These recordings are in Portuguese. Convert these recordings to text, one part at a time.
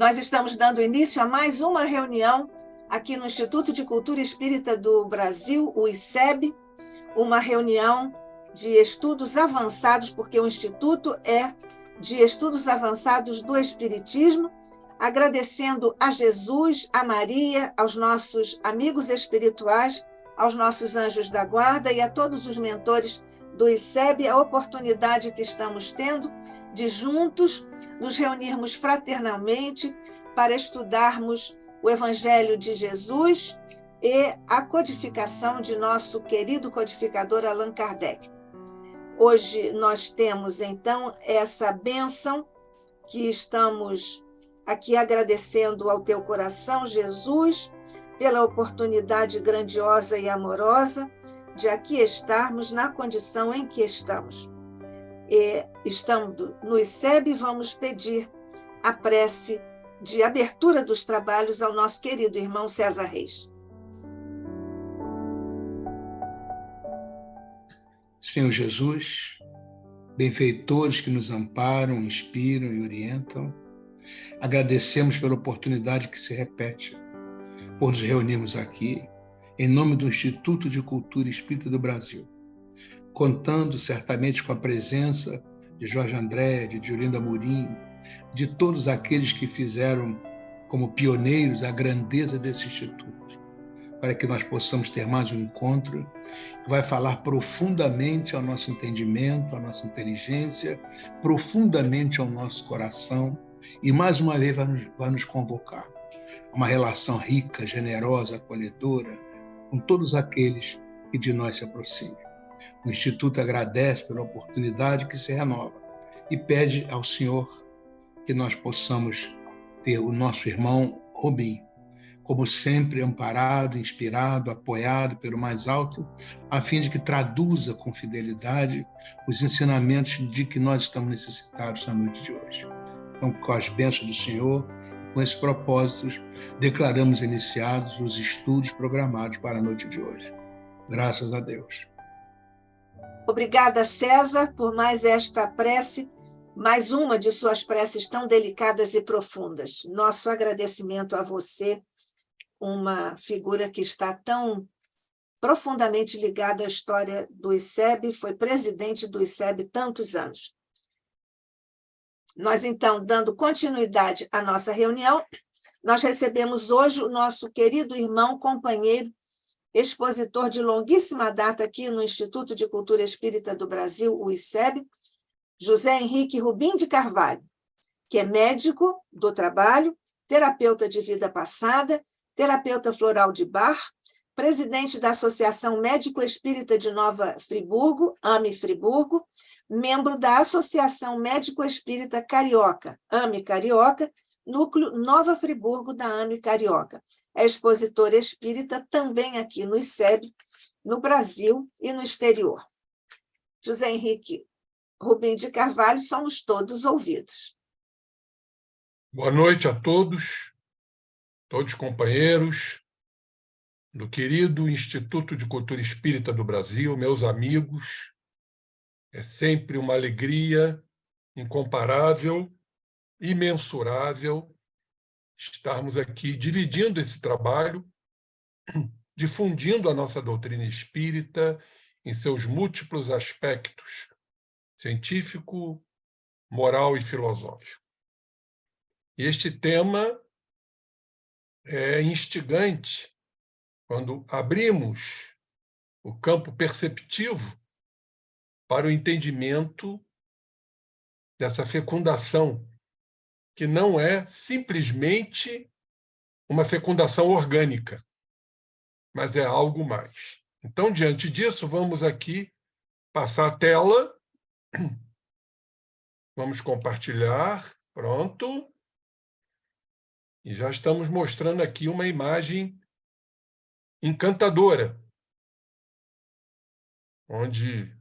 Nós estamos dando início a mais uma reunião aqui no Instituto de Cultura Espírita do Brasil, o ICEB, uma reunião de estudos avançados, porque o Instituto é de estudos avançados do Espiritismo, agradecendo a Jesus, a Maria, aos nossos amigos espirituais, aos nossos anjos da guarda e a todos os mentores do ICEB, a oportunidade que estamos tendo de juntos nos reunirmos fraternalmente para estudarmos o Evangelho de Jesus e a codificação de nosso querido codificador Allan Kardec. Hoje nós temos, então, essa bênção que estamos aqui agradecendo ao teu coração, Jesus, pela oportunidade grandiosa e amorosa de aqui estarmos na condição em que estamos. E, estando no ICEB, vamos pedir a prece de abertura dos trabalhos ao nosso querido irmão César Reis. Senhor Jesus, benfeitores que nos amparam, inspiram e orientam, agradecemos pela oportunidade que se repete por nos reunirmos aqui, em nome do Instituto de Cultura Espírita do Brasil, contando certamente com a presença de Jorge André, de Diolinda Amorim, de todos aqueles que fizeram como pioneiros a grandeza desse Instituto, para que nós possamos ter mais um encontro que vai falar profundamente ao nosso entendimento, à nossa inteligência, profundamente ao nosso coração, e mais uma vez vai nos convocar a uma relação rica, generosa, acolhedora, com todos aqueles que de nós se aproximam. O Instituto agradece pela oportunidade que se renova e pede ao Senhor que nós possamos ter o nosso irmão Rubim, como sempre, amparado, inspirado, apoiado pelo mais alto, a fim de que traduza com fidelidade os ensinamentos de que nós estamos necessitados na noite de hoje. Então, com as bênçãos do Senhor, com esses propósitos, declaramos iniciados os estudos programados para a noite de hoje. Graças a Deus. Obrigada, César, por mais esta prece, mais uma de suas preces tão delicadas e profundas. Nosso agradecimento a você, uma figura que está tão profundamente ligada à história do ICEB, foi presidente do ICEB tantos anos. Nós, então, dando continuidade à nossa reunião, nós recebemos hoje o nosso querido irmão, companheiro, expositor de longuíssima data aqui no Instituto de Cultura Espírita do Brasil, o ICEB, José Henrique Rubim de Carvalho, que é médico do trabalho, terapeuta de vida passada, terapeuta floral de Bach, presidente da Associação Médico Espírita de Nova Friburgo, AME Friburgo, membro da Associação Médico Espírita Carioca, AME Carioca, núcleo Nova Friburgo da AME Carioca. É expositor espírita também aqui no ICEB, no Brasil e no exterior. José Henrique Rubim de Carvalho, somos todos ouvidos. Boa noite a todos companheiros do querido Instituto de Cultura Espírita do Brasil, meus amigos. É sempre uma alegria incomparável, imensurável, estarmos aqui dividindo esse trabalho, difundindo a nossa doutrina espírita em seus múltiplos aspectos, científico, moral e filosófico. E este tema é instigante quando abrimos o campo perceptivo para o entendimento dessa fecundação, que não é simplesmente uma fecundação orgânica, mas é algo mais. Então, diante disso, vamos aqui passar a tela, vamos compartilhar, pronto, e já estamos mostrando aqui uma imagem encantadora, onde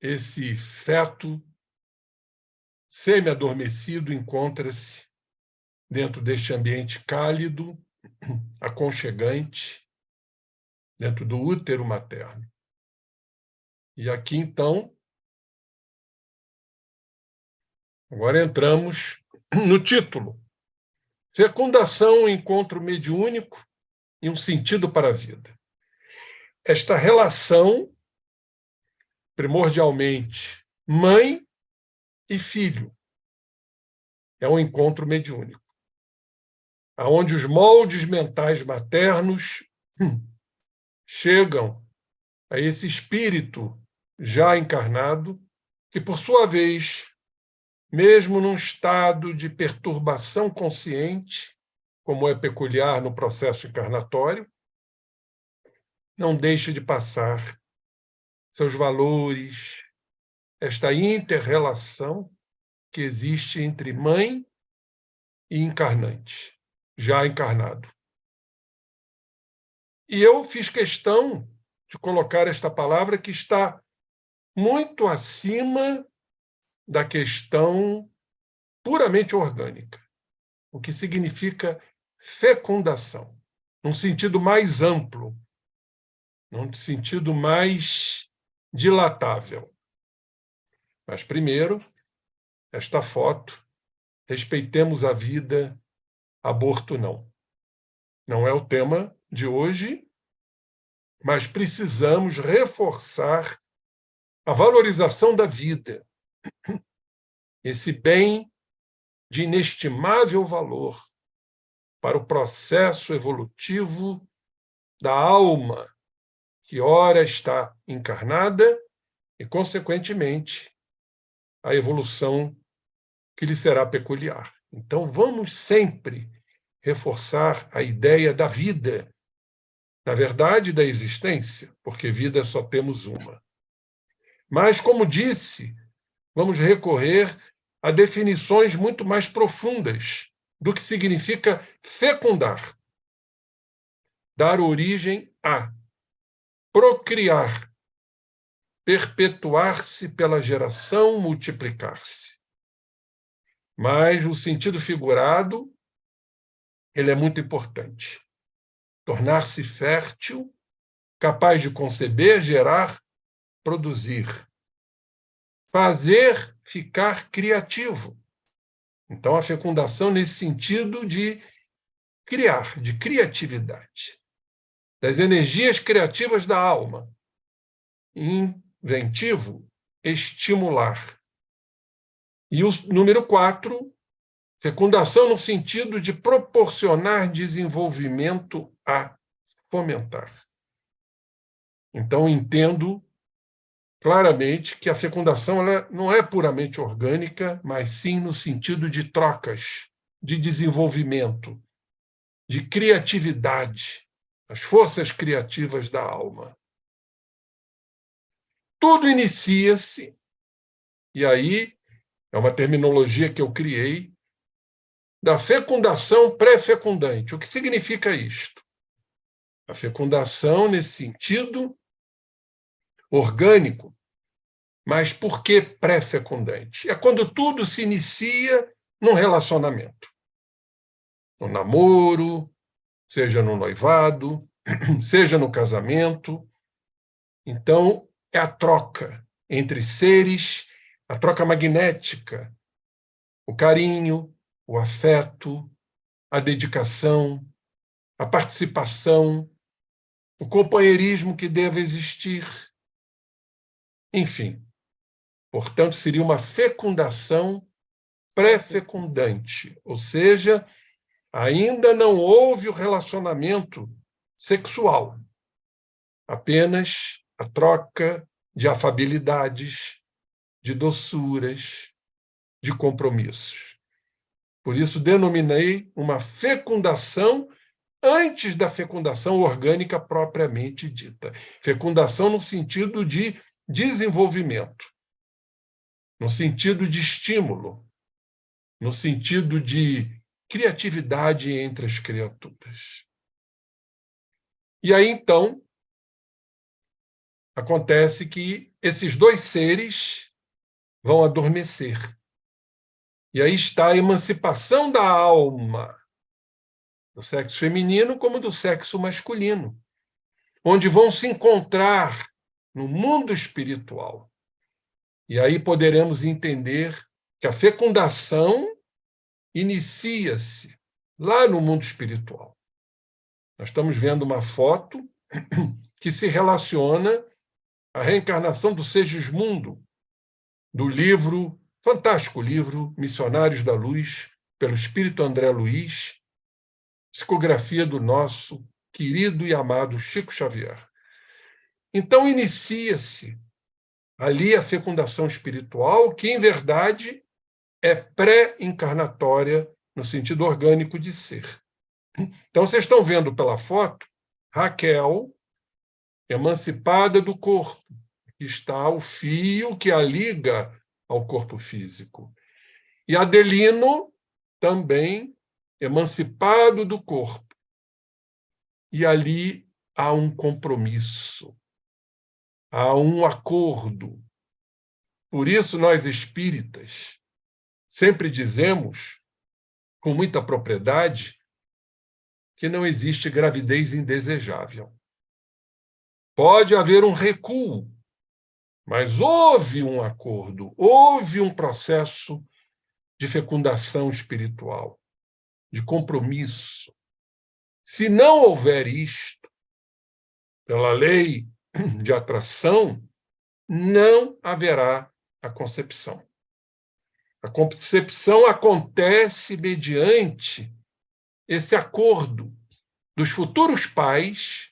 esse feto semi-adormecido encontra-se dentro deste ambiente cálido, aconchegante, dentro do útero materno. E aqui, então, agora entramos no título. Fecundação, um encontro mediúnico e um sentido para a vida. Esta relação, primordialmente, mãe e filho, é um encontro mediúnico, onde os moldes mentais maternos chegam a esse espírito já encarnado, que, por sua vez, mesmo num estado de perturbação consciente, como é peculiar no processo encarnatório, não deixa de passar seus valores, esta inter-relação que existe entre mãe e encarnante, já encarnado. E eu fiz questão de colocar esta palavra que está muito acima da questão puramente orgânica, o que significa fecundação, num sentido mais amplo, num sentido mais dilatável. Mas, primeiro, esta foto, respeitemos a vida, aborto não. Não é o tema de hoje, mas precisamos reforçar a valorização da vida, esse bem de inestimável valor para o processo evolutivo da alma, que ora está encarnada e, consequentemente, a evolução que lhe será peculiar. Então, vamos sempre reforçar a ideia da vida, na verdade, da existência, porque vida só temos uma. Mas, como disse, vamos recorrer a definições muito mais profundas do que significa fecundar. Dar origem a, procriar, perpetuar-se pela geração, multiplicar-se. Mas o sentido figurado, ele é muito importante. Tornar-se fértil, capaz de conceber, gerar, produzir. Fazer ficar criativo. Então, a fecundação nesse sentido de criar, de criatividade, das energias criativas da alma. Inventivo, estimular. E o número 4, fecundação no sentido de proporcionar desenvolvimento a fomentar. Então, entendo claramente que a fecundação ela não é puramente orgânica, mas sim no sentido de trocas, de desenvolvimento, de criatividade, as forças criativas da alma. Tudo inicia-se, e aí é uma terminologia que eu criei, da fecundação pré-fecundante. O que significa isto? A fecundação nesse sentido orgânico, mas por que pré-fecundante? É quando tudo se inicia num relacionamento. No namoro, seja no noivado, seja no casamento. Então, é a troca entre seres, a troca magnética, o carinho, o afeto, a dedicação, a participação, o companheirismo que deve existir. Enfim, portanto, seria uma fecundação pré-fecundante, ou seja, ainda não houve o relacionamento sexual, apenas a troca de afabilidades, de doçuras, de compromissos. Por isso, denominei uma fecundação antes da fecundação orgânica propriamente dita. Fecundação no sentido de desenvolvimento, no sentido de estímulo, no sentido de criatividade entre as criaturas. E aí, então, acontece que esses dois seres vão adormecer. E aí está a emancipação da alma, do sexo feminino como do sexo masculino, onde vão se encontrar no mundo espiritual. E aí poderemos entender que a fecundação inicia-se lá no mundo espiritual. Nós estamos vendo uma foto que se relaciona à reencarnação do Segismundo, do livro, fantástico livro, Missionários da Luz, pelo Espírito André Luiz, psicografia do nosso querido e amado Chico Xavier. Então, inicia-se ali a fecundação espiritual, que, em verdade, é pré-encarnatória no sentido orgânico de ser. Então, vocês estão vendo pela foto Raquel, emancipada do corpo, que está o fio que a liga ao corpo físico. E Adelino, também emancipado do corpo. E ali há um compromisso, há um acordo. Por isso, nós espíritas sempre dizemos, com muita propriedade, que não existe gravidez indesejável. Pode haver um recuo, mas houve um acordo, houve um processo de fecundação espiritual, de compromisso. Se não houver isto, pela lei de atração, não haverá a concepção. A concepção acontece mediante esse acordo dos futuros pais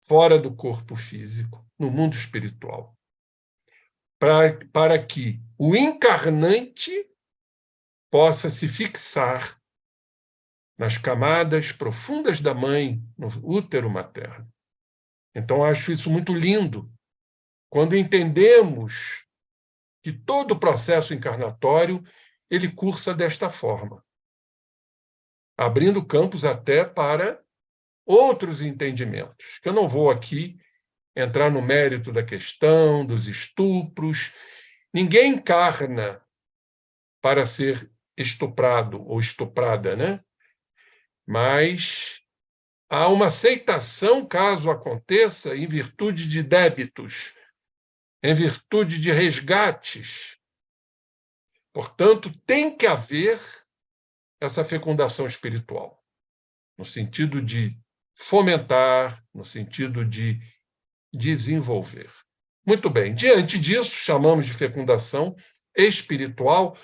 fora do corpo físico, no mundo espiritual, para que o encarnante possa se fixar nas camadas profundas da mãe, no útero materno. Então, acho isso muito lindo, quando entendemos que todo o processo encarnatório ele cursa desta forma, abrindo campos até para outros entendimentos, que eu não vou aqui entrar no mérito da questão, dos estupros. Ninguém encarna para ser estuprado ou estuprada, né? Mas há uma aceitação, caso aconteça, em virtude de débitos, em virtude de resgates. Portanto, tem que haver essa fecundação espiritual, no sentido de fomentar, no sentido de desenvolver. Muito bem, diante disso, chamamos de fecundação espiritual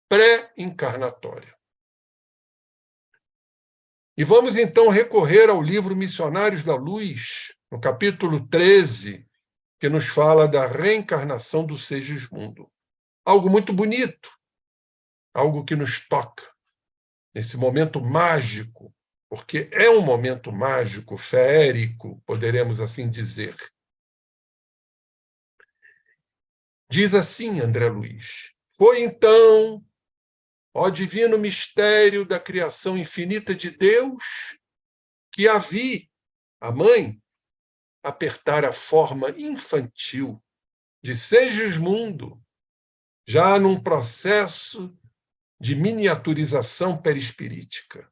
pré-encarnatória. E vamos, então, recorrer ao livro Missionários da Luz, no capítulo 13, que nos fala da reencarnação do Segismundo. Algo muito bonito, algo que nos toca, nesse momento mágico, porque é um momento mágico, feérico, poderemos assim dizer. Diz assim André Luiz: foi então, ó divino mistério da criação infinita de Deus, que a vi, a mãe, apertar a forma infantil de Segismundo, já num processo de miniaturização perispirítica.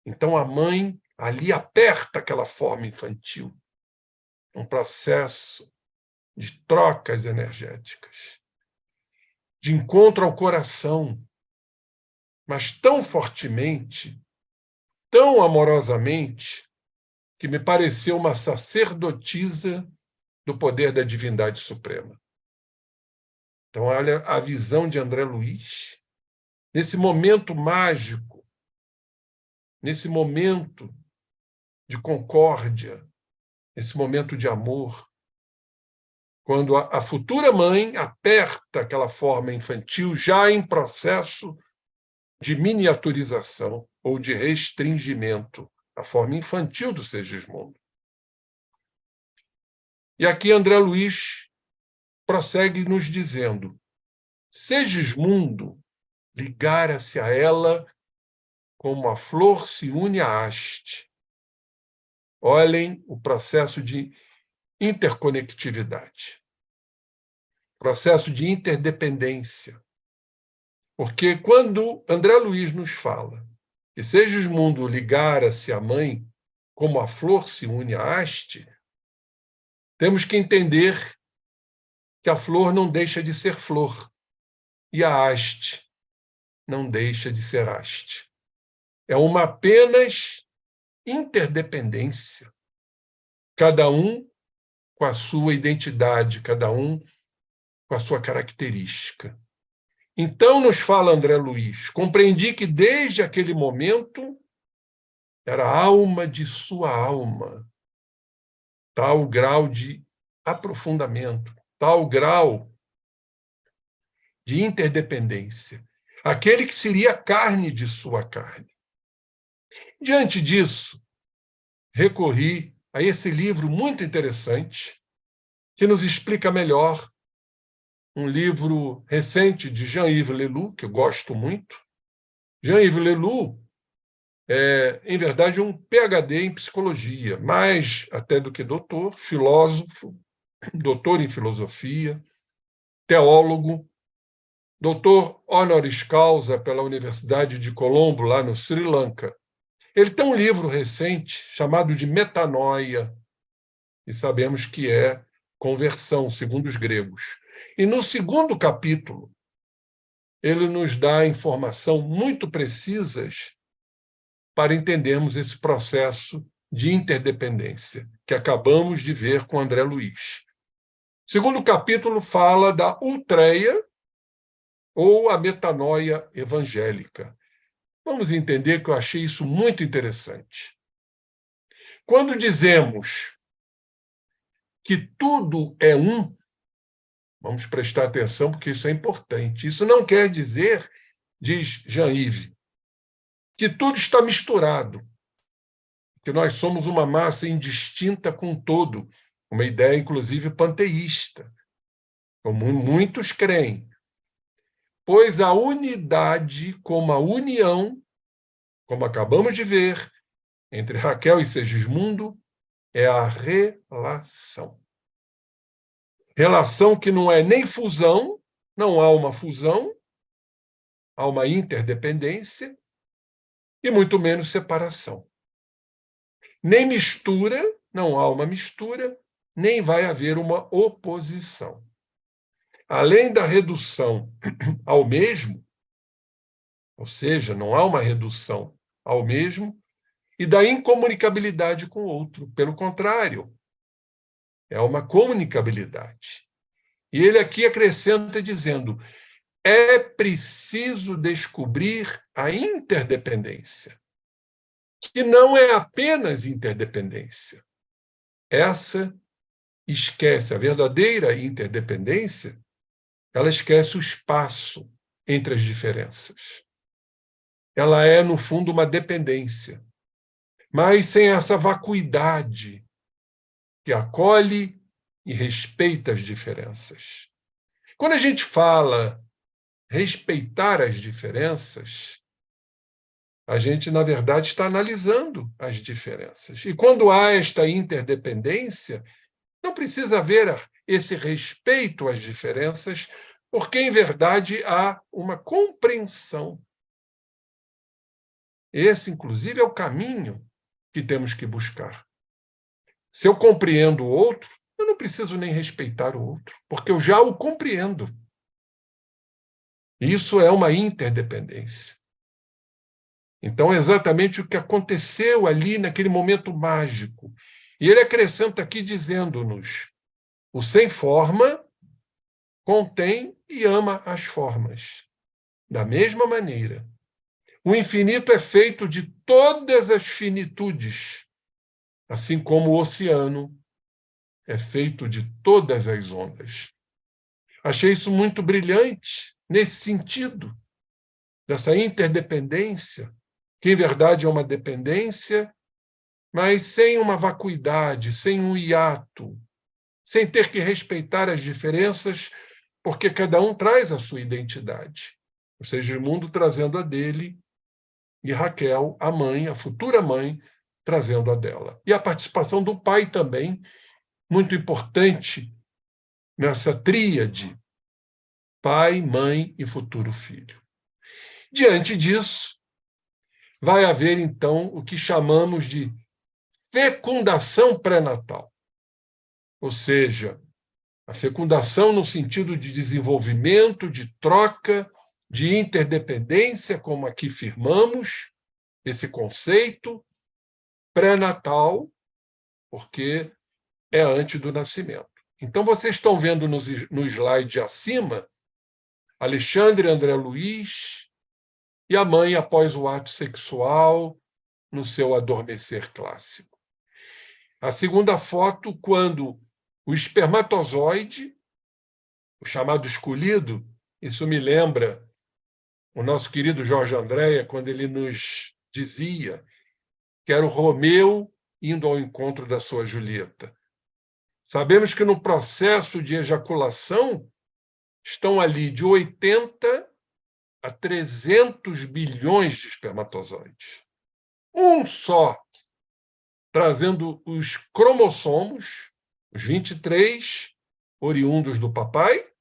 Então a mãe ali aperta aquela forma infantil, um processo de trocas energéticas, de encontro ao coração, mas tão fortemente, tão amorosamente, que me pareceu uma sacerdotisa do poder da divindade suprema. Então, olha a visão de André Luiz, nesse momento mágico, nesse momento de concórdia, nesse momento de amor, quando a futura mãe aperta aquela forma infantil já em processo de miniaturização ou de restringimento, a forma infantil do Segismundo. E aqui André Luiz prossegue nos dizendo: Segismundo ligara-se a ela como a flor se une à haste. Olhem o processo de interconectividade, processo de interdependência. Porque quando André Luiz nos fala que Segismundo ligara-se à mãe como a flor se une à haste, temos que entender que a flor não deixa de ser flor e a haste não deixa de ser haste. é uma apenas interdependência. Cada um com a sua identidade, cada um com a sua característica. Então, nos fala André Luiz, compreendi que desde aquele momento era a alma de sua alma, tal grau de aprofundamento, tal grau de interdependência, aquele que seria a carne de sua carne. Diante disso, recorri a esse livro muito interessante, que nos explica melhor, um livro recente de Jean-Yves Leloup, que eu gosto muito. Jean-Yves Leloup é, em verdade, um PhD em psicologia, mais até do que doutor, filósofo, doutor em filosofia, teólogo, doutor honoris causa pela Universidade de Colombo, lá no Sri Lanka. Ele tem um livro recente chamado de Metanoia, e sabemos que é conversão, segundo os gregos. E no segundo capítulo, ele nos dá informação muito precisas para entendermos esse processo de interdependência que acabamos de ver com André Luiz. O segundo capítulo fala da ultreia ou a metanoia evangélica. Vamos entender que eu achei isso muito interessante. Quando dizemos que tudo é um, vamos prestar atenção porque isso é importante. Isso não quer dizer, diz Jean-Yves, que tudo está misturado, que nós somos uma massa indistinta com o todo, uma ideia, inclusive, panteísta, como muitos creem. Pois a unidade como a união, como acabamos de ver, entre Raquel e Segismundo, é a relação. Relação que não é nem fusão, não há uma fusão, há uma interdependência, e muito menos separação. Nem mistura, não há uma mistura, nem vai haver uma oposição. Além da redução ao mesmo, ou seja, não há uma redução ao mesmo, e da incomunicabilidade com o outro. Pelo contrário, é uma comunicabilidade. E ele aqui acrescenta dizendo: é preciso descobrir a interdependência, que não é apenas interdependência. Essa esquece a verdadeira interdependência, ela esquece o espaço entre as diferenças. Ela é, no fundo, uma dependência, mas sem essa vacuidade que acolhe e respeita as diferenças. Quando a gente fala respeitar as diferenças, a gente, na verdade, está analisando as diferenças. E quando há esta interdependência, não precisa haver esse respeito às diferenças, porque, em verdade, há uma compreensão. Esse, inclusive, é o caminho que temos que buscar. Se eu compreendo o outro, eu não preciso nem respeitar o outro, porque eu já o compreendo. Isso é uma interdependência. Então, é exatamente o que aconteceu ali naquele momento mágico. E ele acrescenta aqui dizendo-nos: o sem forma contém e ama as formas. Da mesma maneira, o infinito é feito de todas as finitudes, assim como o oceano é feito de todas as ondas. Achei isso muito brilhante nesse sentido, dessa interdependência, que em verdade é uma dependência, mas sem uma vacuidade, sem um hiato, sem ter que respeitar as diferenças, porque cada um traz a sua identidade. Ou seja, o mundo trazendo a dele, e Raquel, a mãe, a futura mãe, trazendo a dela. E a participação do pai também, muito importante nessa tríade, pai, mãe e futuro filho. Diante disso, vai haver, então, o que chamamos de fecundação pré-natal. Ou seja, a fecundação no sentido de desenvolvimento, de troca, de interdependência, como aqui firmamos, esse conceito pré-natal, porque é antes do nascimento. Então, vocês estão vendo no slide acima Alexandre André Luiz e a mãe após o ato sexual no seu adormecer clássico. A segunda foto, quando o espermatozoide, o chamado escolhido, isso me lembra o nosso querido Jorge Andréa, quando ele nos dizia que era o Romeu indo ao encontro da sua Julieta. Sabemos que no processo de ejaculação estão ali de 80 a 300 bilhões de espermatozoides. Um só, trazendo os cromossomos, os 23 oriundos do papai,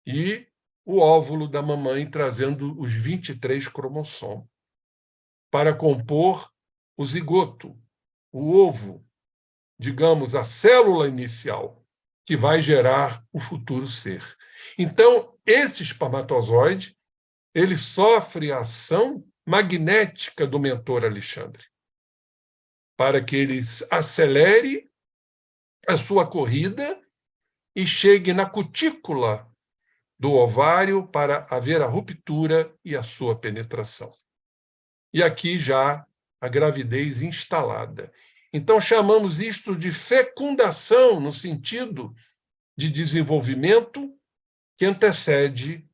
e o óvulo da mamãe trazendo os 23 cromossomos, para compor o zigoto, o ovo, digamos, a célula inicial, que vai gerar o futuro ser. Então, esse espermatozoide, ele sofre a ação magnética do mentor Alexandre, para que ele acelere a sua corrida e chegue na cutícula do ovário para haver a ruptura e a sua penetração. E aqui já a gravidez instalada. Então, chamamos isto de fecundação, no sentido de desenvolvimento que antecede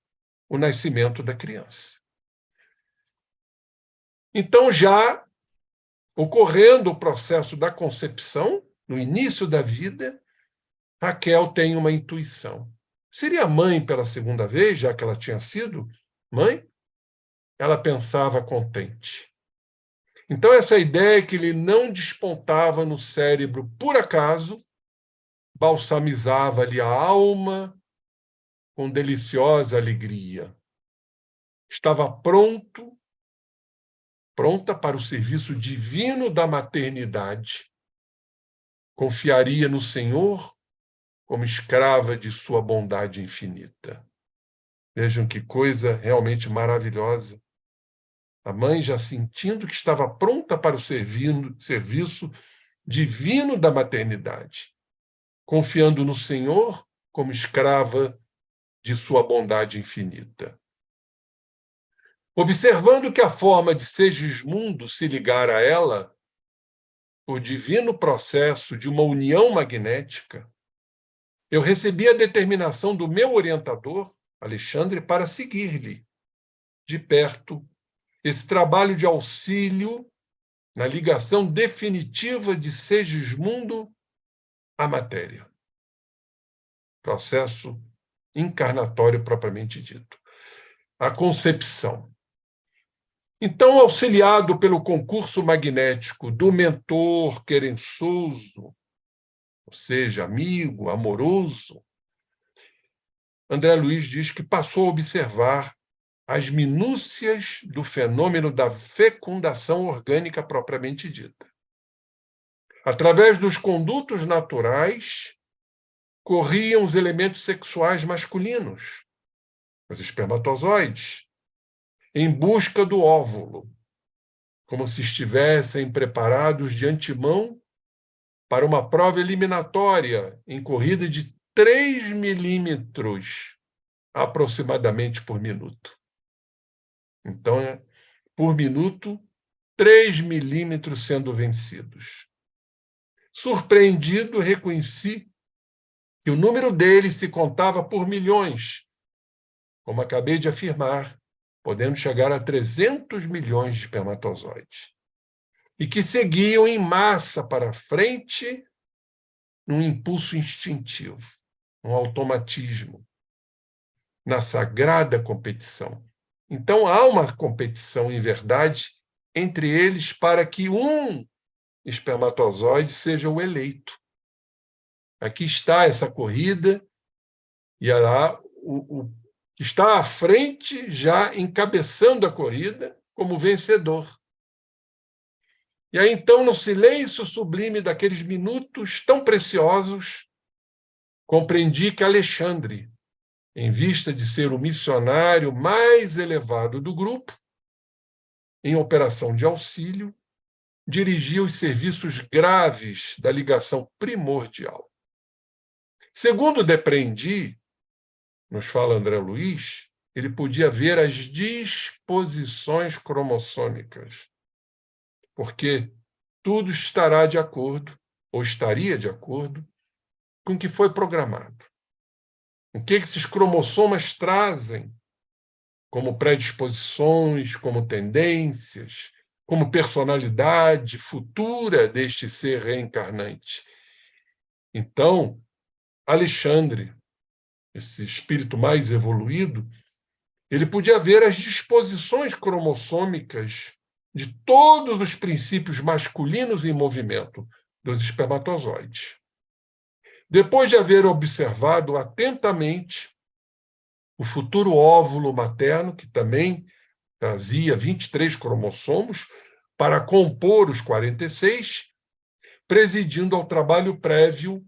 o nascimento da criança. Então, já ocorrendo o processo da concepção, no início da vida, Raquel tem uma intuição. Seria mãe pela segunda vez, já que ela tinha sido mãe? Ela pensava contente. Então, essa ideia que ele não despontava no cérebro por acaso, balsamizava-lhe a alma com deliciosa alegria. Estava pronta para o serviço divino da maternidade. Confiaria no Senhor como escrava de sua bondade infinita. Vejam que coisa realmente maravilhosa. A mãe já sentindo que estava pronta para o serviço divino da maternidade, confiando no Senhor como escrava de sua bondade infinita. Observando que a forma de Segismundo se ligar a ela, por divino processo de uma união magnética, eu recebi a determinação do meu orientador, Alexandre, para seguir-lhe de perto esse trabalho de auxílio na ligação definitiva de Segismundo à matéria. Processo encarnatório propriamente dito. A concepção. Então, auxiliado pelo concurso magnético do mentor querençoso, ou seja, amigo, amoroso, André Luiz diz que passou a observar as minúcias do fenômeno da fecundação orgânica propriamente dita. Através dos condutos naturais, corriam os elementos sexuais masculinos, os espermatozoides, em busca do óvulo, como se estivessem preparados de antemão para uma prova eliminatória em corrida de 3 milímetros, aproximadamente por minuto. Então, por minuto, 3 milímetros sendo vencidos. Surpreendido, reconheci que o número deles se contava por milhões, como acabei de afirmar, podendo chegar a 300 milhões de espermatozoides, e que seguiam em massa para frente num impulso instintivo, um automatismo, na sagrada competição. Então, há uma competição, em verdade, entre eles para que um espermatozoide seja o eleito. Aqui está essa corrida, e lá o está à frente, já encabeçando a corrida, como vencedor. E aí, então, no silêncio sublime daqueles minutos tão preciosos, compreendi que Alexandre, em vista de ser o missionário mais elevado do grupo, em operação de auxílio, dirigia os serviços graves da ligação primordial. Segundo depreendi, nos fala André Luiz, ele podia ver as disposições cromossômicas, porque tudo estará de acordo, ou estaria de acordo, com o que foi programado. O que esses cromossomas trazem como predisposições, como tendências, como personalidade futura deste ser reencarnante. Então, Alexandre, esse espírito mais evoluído, ele podia ver as disposições cromossômicas de todos os princípios masculinos em movimento dos espermatozoides. Depois de haver observado atentamente o futuro óvulo materno, que também trazia 23 cromossomos, para compor os 46, presidindo ao trabalho prévio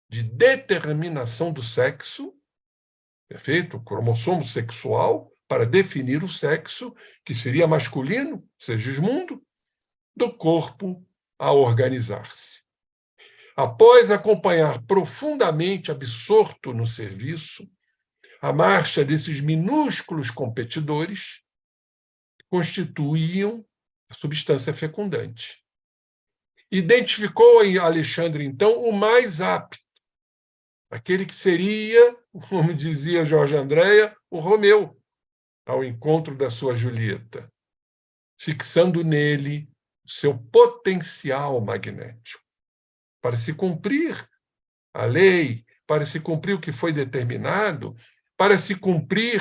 de determinação do sexo, perfeito? O cromossomo sexual, para definir o sexo, que seria masculino, Segismundo, do corpo a organizar-se. Após acompanhar profundamente absorto no serviço a marcha desses minúsculos competidores, constituíam a substância fecundante. Identificou em Alexandre, então, o mais apto, aquele que seria, como dizia Jorge Andréa, o Romeu, ao encontro da sua Julieta, fixando nele o seu potencial magnético, para se cumprir a lei, para se cumprir o que foi determinado, para se cumprir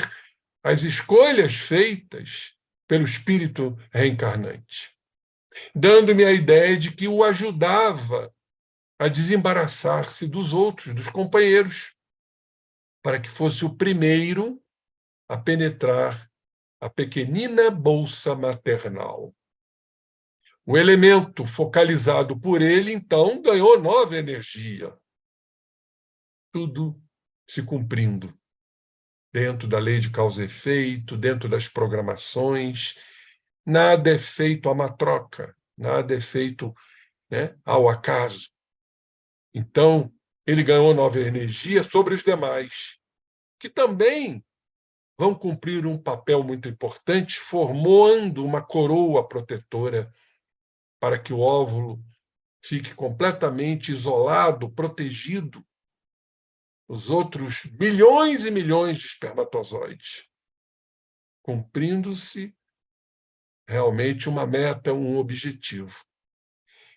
as escolhas feitas pelo espírito reencarnante, dando-me a ideia de que o ajudava a desembaraçar-se dos outros, dos companheiros, para que fosse o primeiro a penetrar a pequenina bolsa maternal. O elemento focalizado por ele, então, ganhou nova energia. Tudo se cumprindo dentro da lei de causa e efeito, dentro das programações. Nada é feito à matroca, nada é feito, né, ao acaso. Então, ele ganhou nova energia sobre os demais, que também vão cumprir um papel muito importante, formando uma coroa protetora para que o óvulo fique completamente isolado, protegido dos outros bilhões e milhões de espermatozoides, cumprindo-se realmente uma meta, um objetivo.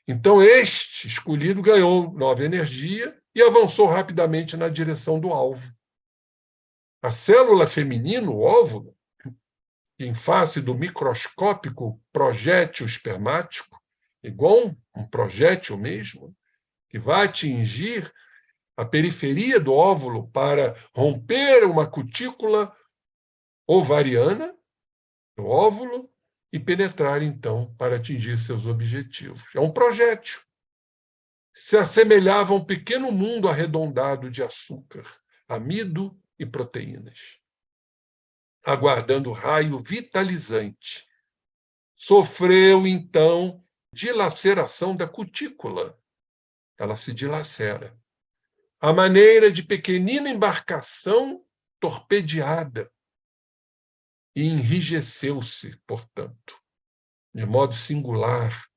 Então, este escolhido ganhou nova energia e avançou rapidamente na direção do alvo. A célula feminina, o óvulo, que em face do microscópico projétil espermático, igual um projétil mesmo, que vai atingir a periferia do óvulo para romper uma cutícula ovariana do óvulo e penetrar, então, para atingir seus objetivos. É um projétil. Se assemelhava a um pequeno mundo arredondado de açúcar, amido e proteínas, aguardando raio vitalizante. Sofreu, então, dilaceração da cutícula. Ela se dilacera. A maneira de pequenina embarcação torpedeada. E enrijeceu-se, portanto, de modo singular,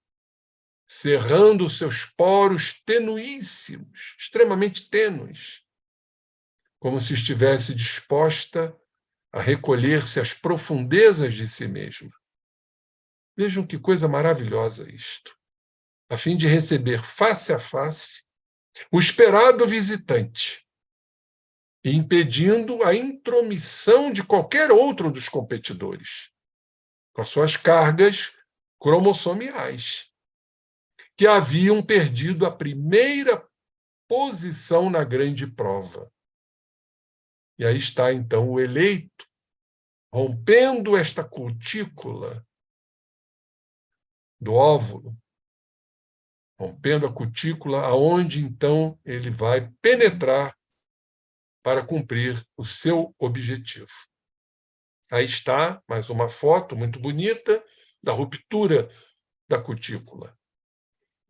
cerrando seus poros tenuíssimos, extremamente tênues, como se estivesse disposta a recolher-se às profundezas de si mesma. Vejam que coisa maravilhosa isto. A fim de receber face a face o esperado visitante, e impedindo a intromissão de qualquer outro dos competidores, com as suas cargas cromossomiais, que haviam perdido a primeira posição na grande prova. E aí está, então, o eleito, rompendo esta cutícula do óvulo, rompendo a cutícula, aonde, então, ele vai penetrar para cumprir o seu objetivo. Aí está mais uma foto muito bonita da ruptura da cutícula.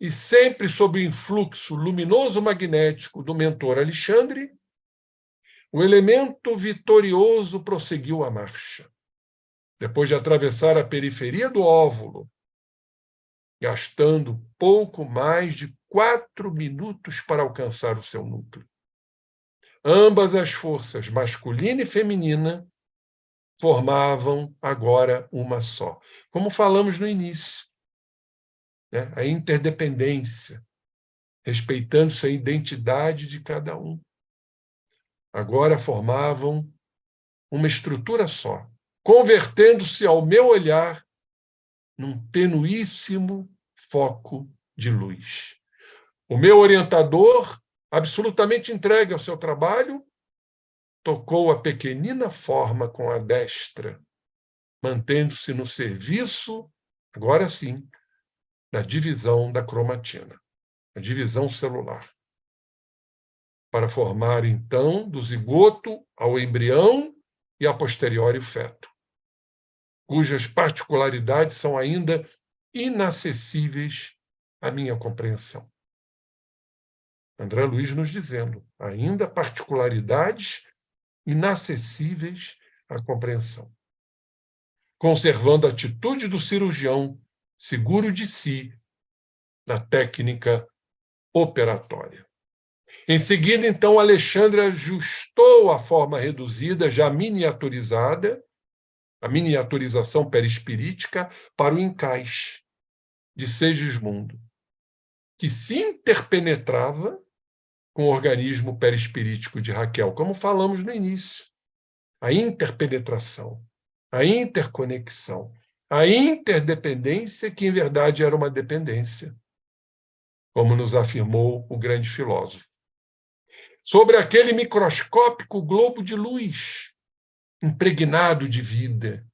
E sempre sob o influxo luminoso magnético do mentor Alexandre, o elemento vitorioso prosseguiu a marcha. Depois de atravessar a periferia do óvulo, gastando pouco mais de 4 minutos para alcançar o seu núcleo. Ambas as forças, masculina e feminina, formavam agora uma só. Como falamos no início, né? A interdependência, respeitando-se a identidade de cada um. Agora formavam uma estrutura só, convertendo-se ao meu olhar num tenuíssimo foco de luz. O meu orientador, absolutamente entregue ao seu trabalho, tocou a pequenina forma com a destra, mantendo-se no serviço, agora sim, da divisão da cromatina, a divisão celular, para formar, então, do zigoto ao embrião e a posteriori o feto, cujas particularidades são ainda inacessíveis à minha compreensão. André Luiz nos dizendo, ainda particularidades inacessíveis à compreensão. Conservando a atitude do cirurgião, seguro de si, na técnica operatória. Em seguida, então, Alexandre ajustou a forma reduzida, já miniaturizada, a miniaturização perispirítica, para o encaixe de Segismundo, que se interpenetrava com o organismo perispirítico de Raquel, como falamos no início. A interpenetração, a interconexão, a interdependência, que em verdade era uma dependência, como nos afirmou o grande filósofo. Sobre aquele microscópico globo de luz, impregnado de vida,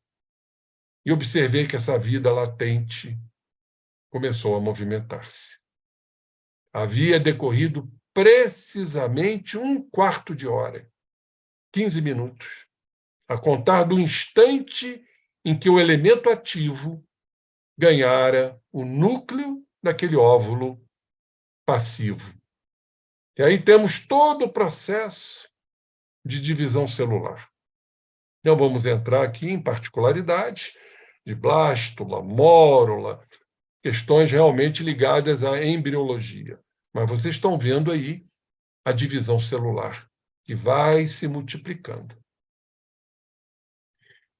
e observei que essa vida latente começou a movimentar-se. Havia decorrido precisamente 1/4 de hora, 15 minutos, a contar do instante em que o elemento ativo ganhara o núcleo daquele óvulo passivo. E aí temos todo o processo de divisão celular. Não vamos entrar aqui em particularidades de blástula, mórula, questões realmente ligadas à embriologia. Mas vocês estão vendo aí a divisão celular, que vai se multiplicando.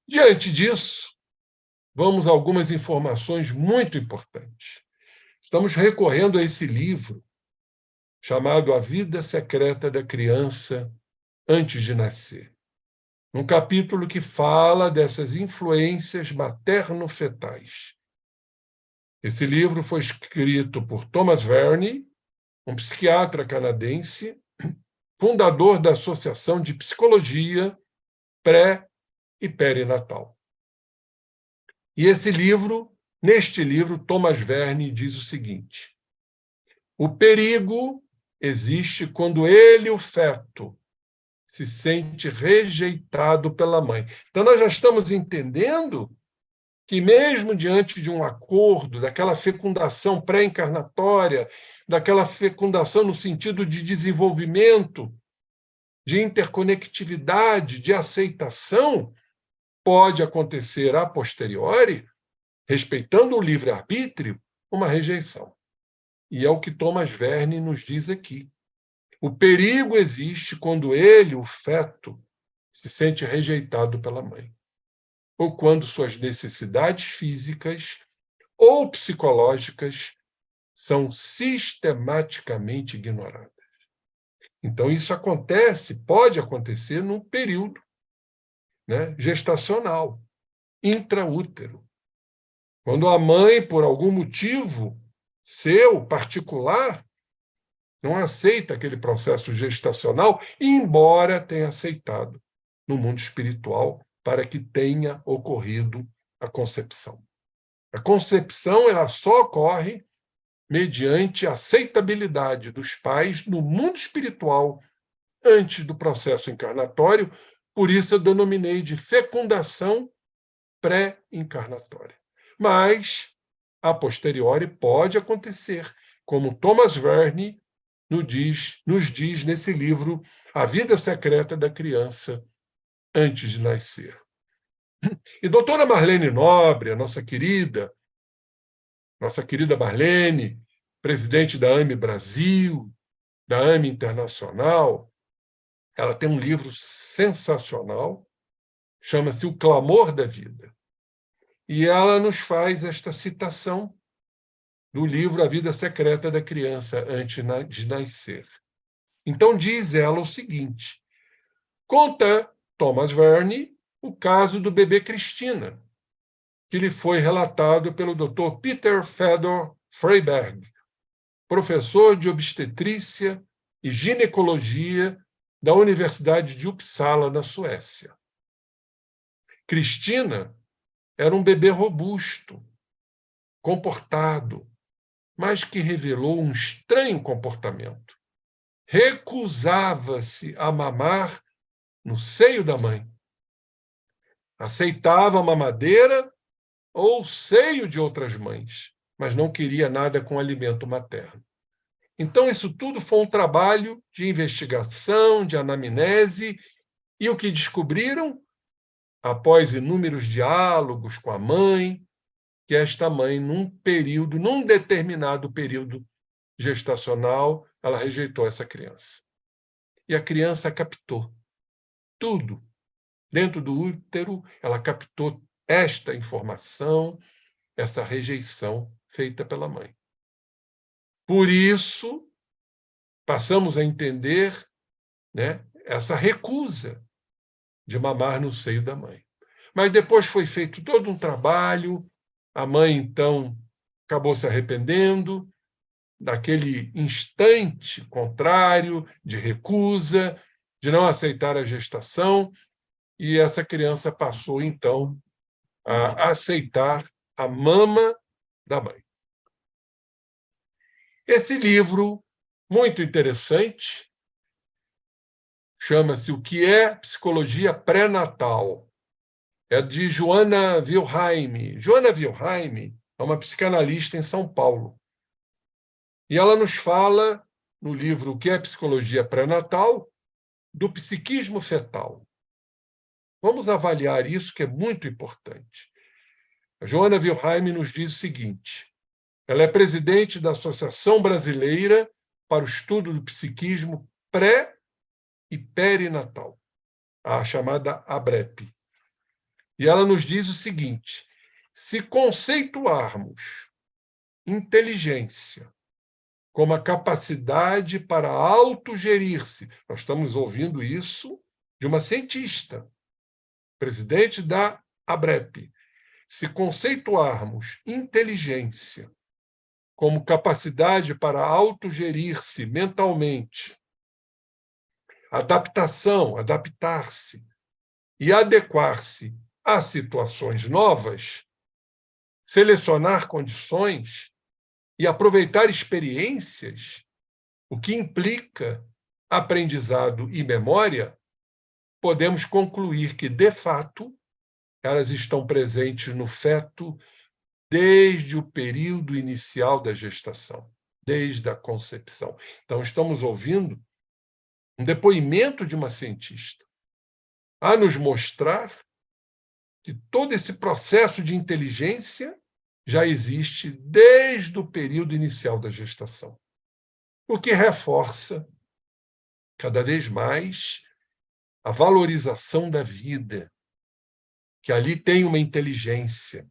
Diante disso, vamos a algumas informações muito importantes. Estamos recorrendo a esse livro, chamado A Vida Secreta da Criança Antes de Nascer. Um capítulo que fala dessas influências materno-fetais. Esse livro foi escrito por Thomas Verne, um psiquiatra canadense, fundador da Associação de Psicologia Pré- e Perinatal. E neste livro, Thomas Verne diz o seguinte: o perigo existe quando ele, o feto, se sente rejeitado pela mãe. Então, nós já estamos entendendo que, mesmo diante de um acordo, daquela fecundação pré-encarnatória, daquela fecundação no sentido de desenvolvimento, de interconectividade, de aceitação, pode acontecer a posteriori, respeitando o livre-arbítrio, uma rejeição. E é o que Thomas Verne nos diz aqui. O perigo existe quando ele, o feto, se sente rejeitado pela mãe, ou quando suas necessidades físicas ou psicológicas são sistematicamente ignoradas. Então, isso pode acontecer num período, né, gestacional, intraútero. Quando a mãe, por algum motivo seu, particular, não aceita aquele processo gestacional, embora tenha aceitado no mundo espiritual para que tenha ocorrido a concepção. A concepção ela só ocorre mediante a aceitabilidade dos pais no mundo espiritual antes do processo encarnatório, Por isso eu denominei de fecundação pré-encarnatória. Mas, a posteriori, pode acontecer, como Thomas Verne nos diz nesse livro A Vida Secreta da Criança Antes de Nascer. E doutora Marlene Nobre, a nossa querida Marlene, presidente da AME Brasil, da AME Internacional, ela tem um livro sensacional, chama-se O Clamor da Vida. E ela nos faz esta citação do livro A Vida Secreta da Criança Antes de Nascer. Então, diz ela o seguinte: conta Thomas Verne o caso do bebê Cristina, que lhe foi relatado pelo Dr. Peter Fedor Freiberg, professor de obstetrícia e ginecologia da Universidade de Uppsala, na Suécia. Cristina era um bebê robusto, comportado, mas que revelou um estranho comportamento. Recusava-se a mamar no seio da mãe. Aceitava a mamadeira ou seio de outras mães, mas não queria nada com alimento materno. Então, isso tudo foi um trabalho de investigação, de anamnese, e o que descobriram, após inúmeros diálogos com a mãe, que esta mãe, num determinado período gestacional, ela rejeitou essa criança. E a criança captou tudo. Dentro do útero, ela captou esta informação, essa rejeição feita pela mãe. Por isso, passamos a entender, né, essa recusa de mamar no seio da mãe. Mas depois foi feito todo um trabalho, a mãe, então, acabou se arrependendo daquele instante contrário de recusa, de não aceitar a gestação, e essa criança passou, então, a aceitar a mama da mãe. Esse livro, muito interessante, chama-se O que é Psicologia Pré-Natal. É de Joana Wilhelm. Joana Wilhelm é uma psicanalista em São Paulo. E ela nos fala, no livro O que é Psicologia Pré-Natal, do psiquismo fetal. Vamos avaliar isso, que é muito importante. A Joana Wilhelm nos diz o seguinte: ela é presidente da Associação Brasileira para o Estudo do Psiquismo Pré- e Perinatal, a chamada ABREP. E ela nos diz o seguinte: se conceituarmos inteligência como a capacidade para autogerir-se, nós estamos ouvindo isso de uma cientista, presidente da ABREP, se conceituarmos inteligência como capacidade para autogerir-se mentalmente, adaptar-se e adequar-se a situações novas, selecionar condições e aproveitar experiências, o que implica aprendizado e memória, podemos concluir que, de fato, elas estão presentes no feto desde o período inicial da gestação, desde a concepção. Então, estamos ouvindo um depoimento de uma cientista a nos mostrar que todo esse processo de inteligência já existe desde o período inicial da gestação, o que reforça cada vez mais a valorização da vida, que ali tem uma inteligência,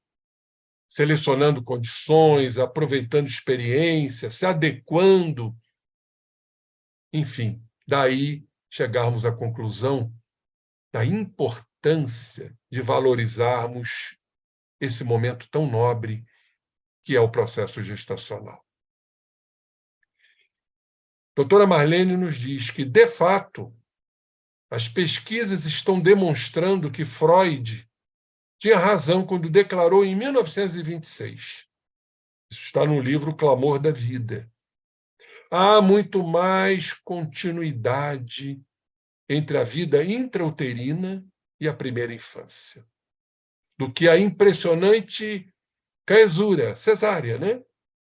selecionando condições, aproveitando experiências, se adequando. Enfim, daí chegarmos à conclusão da importância de valorizarmos esse momento tão nobre que é o processo gestacional. Doutora Marlene nos diz que, de fato, as pesquisas estão demonstrando que Freud tinha razão quando declarou em 1926, isso está no livro Clamor da Vida, há muito mais continuidade entre a vida intrauterina e a primeira infância, do que a impressionante caesura, cesárea, né?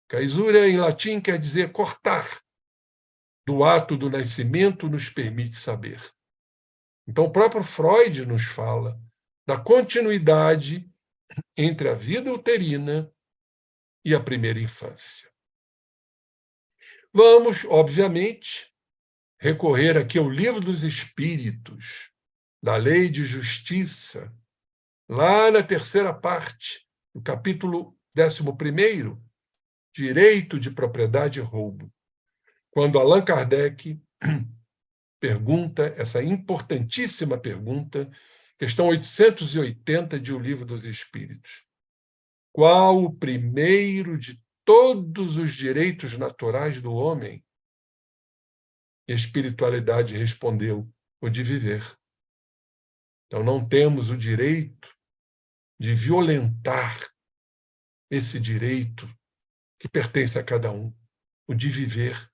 Caesura, em latim, quer dizer cortar. Do ato do nascimento nos permite saber. Então, o próprio Freud nos fala da continuidade entre a vida uterina e a primeira infância. Vamos, obviamente, recorrer aqui ao Livro dos Espíritos, da Lei de Justiça, lá na terceira parte, no capítulo 11º, Direito de Propriedade e Roubo, quando Allan Kardec pergunta essa importantíssima pergunta, questão 880 de O Livro dos Espíritos. Qual o primeiro de todos os direitos naturais do homem? E a espiritualidade respondeu: o de viver. Então não temos o direito de violentar esse direito que pertence a cada um, o de viver.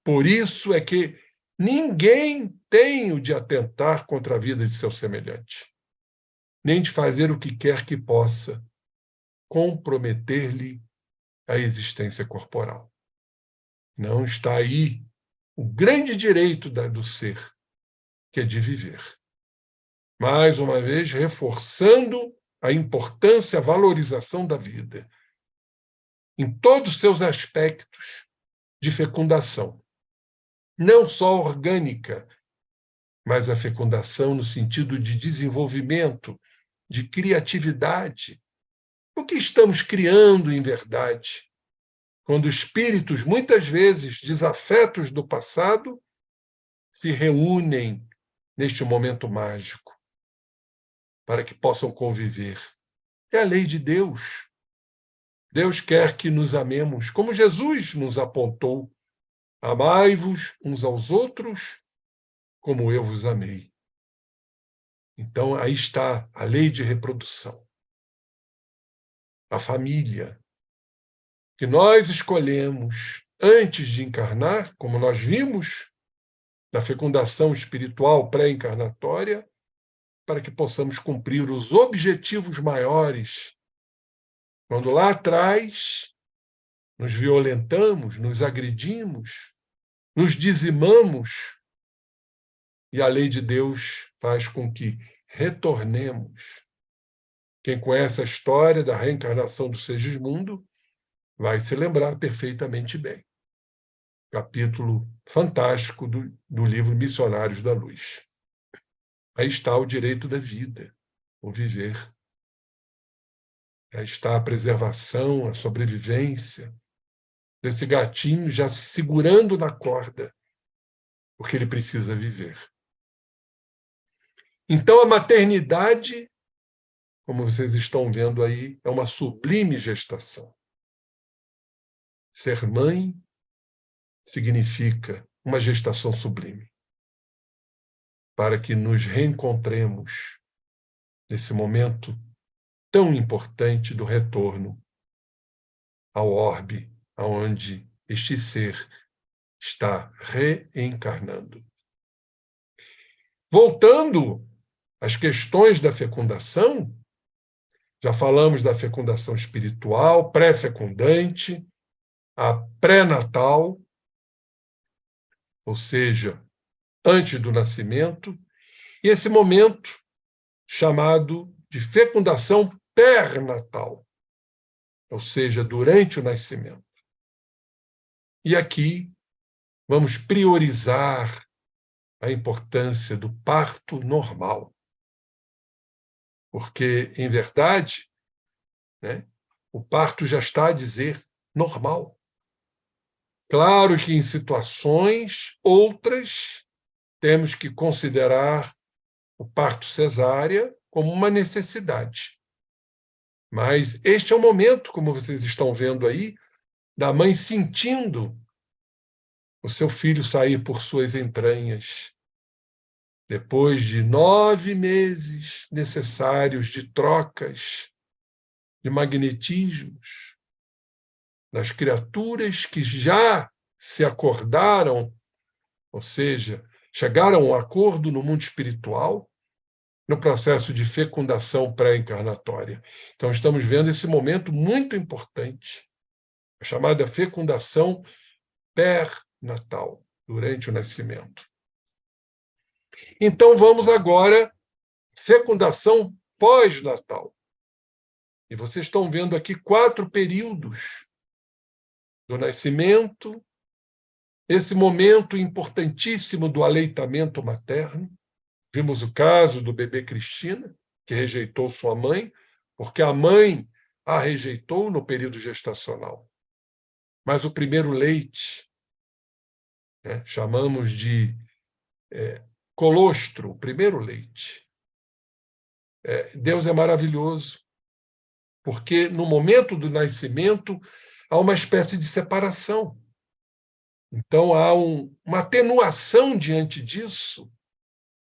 Por isso é que ninguém tem o de atentar contra a vida de seu semelhante, nem de fazer o que quer que possa comprometer-lhe a existência corporal. Não está aí o grande direito do ser, que é de viver. Mais uma vez, reforçando a importância, a valorização da vida, em todos os seus aspectos de fecundação. Não só orgânica, mas a fecundação no sentido de desenvolvimento, de criatividade. O que estamos criando em verdade? Quando espíritos, muitas vezes desafetos do passado, se reúnem neste momento mágico para que possam conviver. É a lei de Deus. Deus quer que nos amemos, como Jesus nos apontou. Amai-vos uns aos outros, como eu vos amei. Então, aí está a lei de reprodução. A família, que nós escolhemos antes de encarnar, como nós vimos na fecundação espiritual pré-encarnatória, para que possamos cumprir os objetivos maiores. Quando lá atrás nos violentamos, nos agredimos, nos dizimamos, e a lei de Deus faz com que retornemos. Quem conhece a história da reencarnação do Segismundo vai se lembrar perfeitamente bem. Capítulo fantástico do livro Missionários da Luz. Aí está o direito da vida, o viver. Aí está a preservação, a sobrevivência desse gatinho já se segurando na corda, porque ele precisa viver. Então, a maternidade, como vocês estão vendo aí, é uma sublime gestação. Ser mãe significa uma gestação sublime, para que nos reencontremos nesse momento tão importante do retorno ao orbe, aonde este ser está reencarnando. Voltando às questões da fecundação, já falamos da fecundação espiritual, pré-fecundante, a pré-natal, ou seja, antes do nascimento, e esse momento chamado de fecundação pernatal, ou seja, durante o nascimento. E aqui vamos priorizar a importância do parto normal, porque, em verdade, né, o parto já está a dizer normal. Claro que em situações outras temos que considerar o parto cesárea como uma necessidade. Mas este é o momento, como vocês estão vendo aí, da mãe sentindo o seu filho sair por suas entranhas. Depois de 9 meses necessários de trocas, de magnetismos, das criaturas que já se acordaram, ou seja, chegar a um acordo no mundo espiritual, no processo de fecundação pré-encarnatória. Então, estamos vendo esse momento muito importante, a chamada fecundação pernatal, durante o nascimento. Então, vamos agora, fecundação pós-natal. E vocês estão vendo aqui 4 períodos do nascimento, esse momento importantíssimo do aleitamento materno. Vimos o caso do bebê Cristina, que rejeitou sua mãe, porque a mãe a rejeitou no período gestacional. Mas o primeiro leite, né, chamamos de colostro, o primeiro leite. Deus é maravilhoso, porque no momento do nascimento há uma espécie de separação. Então há uma atenuação diante disso,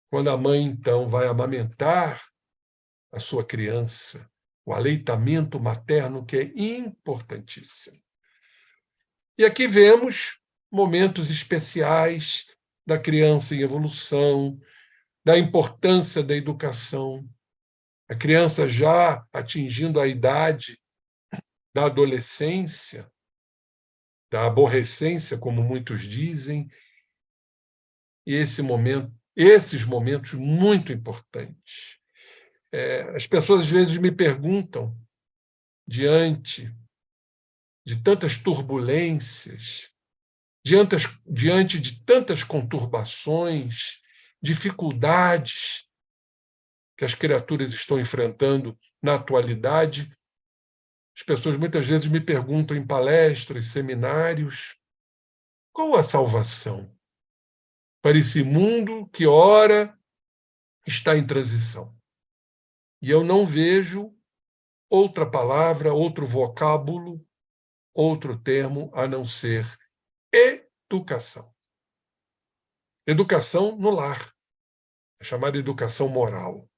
quando a mãe, então, vai amamentar a sua criança, o aleitamento materno, que é importantíssimo. E aqui vemos momentos especiais da criança em evolução, da importância da educação, a criança já atingindo a idade da adolescência, da aborrecência, como muitos dizem, e esses momentos muito importantes. As pessoas às vezes me perguntam, diante de tantas turbulências, diante de tantas conturbações, dificuldades que as criaturas estão enfrentando na atualidade, as pessoas muitas vezes me perguntam em palestras, seminários, qual a salvação para esse mundo que ora está em transição? E eu não vejo outra palavra, outro vocábulo, outro termo a não ser educação. Educação no lar, a chamada educação moral.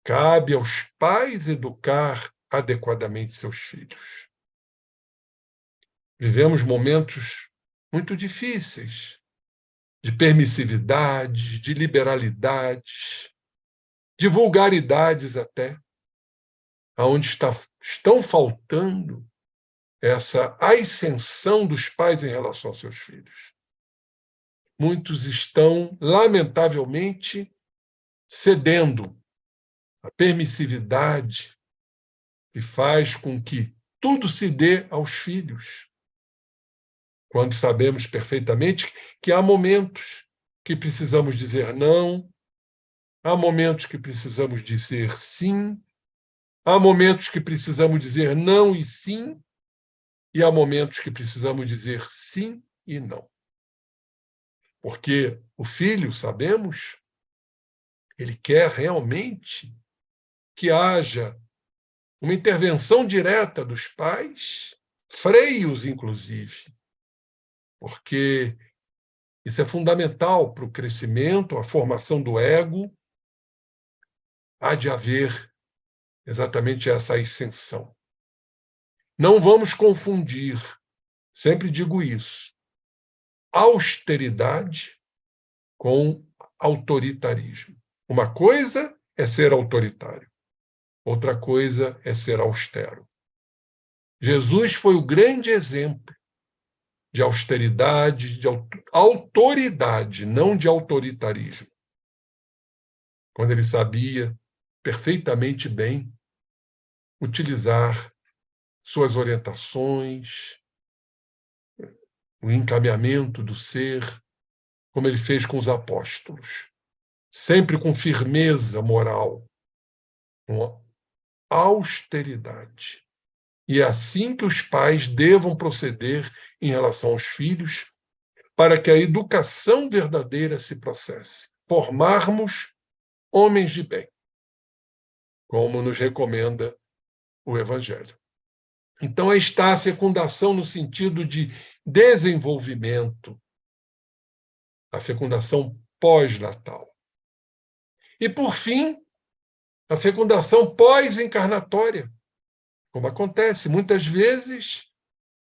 Cabe aos pais educar adequadamente seus filhos. Vivemos momentos muito difíceis, de permissividade, de liberalidades, de vulgaridades até, onde estão faltando essa ascensão dos pais em relação aos seus filhos. Muitos estão, lamentavelmente, cedendo à permissividade que faz com que tudo se dê aos filhos, quando sabemos perfeitamente que há momentos que precisamos dizer não, há momentos que precisamos dizer sim, há momentos que precisamos dizer não e sim, e há momentos que precisamos dizer sim e não. Porque o filho, sabemos, ele quer realmente que haja uma intervenção direta dos pais, freios, inclusive, porque isso é fundamental para o crescimento, a formação do ego. Há de haver exatamente essa ascensão. Não vamos confundir, sempre digo isso, austeridade com autoritarismo. Uma coisa é ser autoritário, outra coisa é ser austero. Jesus foi o grande exemplo de austeridade, de autoridade, não de autoritarismo. Quando ele sabia perfeitamente bem utilizar suas orientações, o encaminhamento do ser, como ele fez com os apóstolos, sempre com firmeza moral, com austeridade. E é assim que os pais devam proceder em relação aos filhos, para que a educação verdadeira se processe. Formarmos homens de bem, como nos recomenda o Evangelho. Então, aí está a fecundação no sentido de desenvolvimento, a fecundação pós-natal. E, por fim, a fecundação pós-encarnatória, como acontece muitas vezes,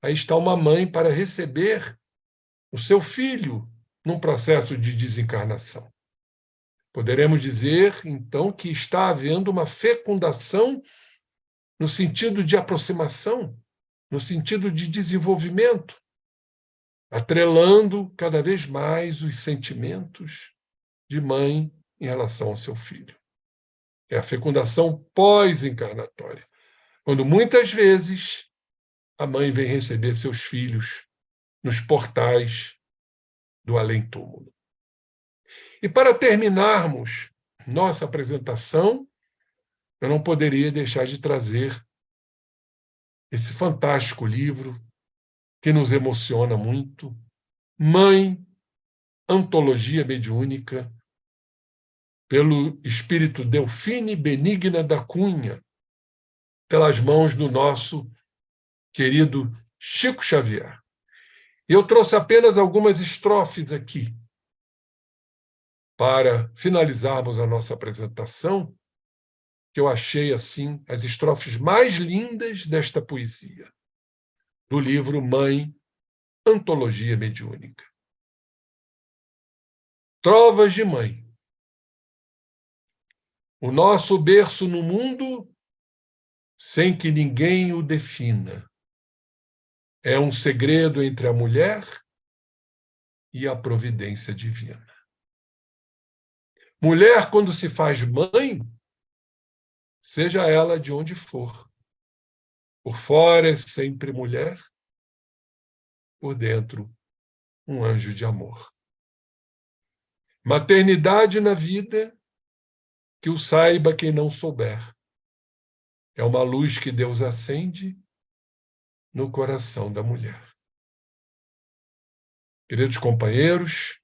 aí está uma mãe para receber o seu filho num processo de desencarnação. Poderemos dizer, então, que está havendo uma fecundação no sentido de aproximação, no sentido de desenvolvimento, atrelando cada vez mais os sentimentos de mãe em relação ao seu filho. É a fecundação pós-encarnatória, quando muitas vezes a mãe vem receber seus filhos nos portais do além-túmulo. E para terminarmos nossa apresentação, eu não poderia deixar de trazer esse fantástico livro que nos emociona muito, Mãe, Antologia Mediúnica, pelo espírito Delfine Benigna da Cunha, pelas mãos do nosso querido Chico Xavier. Eu trouxe apenas algumas estrofes aqui, para finalizarmos a nossa apresentação, que eu achei, assim, as estrofes mais lindas desta poesia, do livro Mãe, Antologia Mediúnica. Trovas de Mãe. O nosso berço no mundo, sem que ninguém o defina, é um segredo entre a mulher e a providência divina. Mulher, quando se faz mãe, seja ela de onde for, por fora é sempre mulher, por dentro um anjo de amor. Maternidade na vida, que o saiba quem não souber. É uma luz que Deus acende no coração da mulher. Queridos companheiros,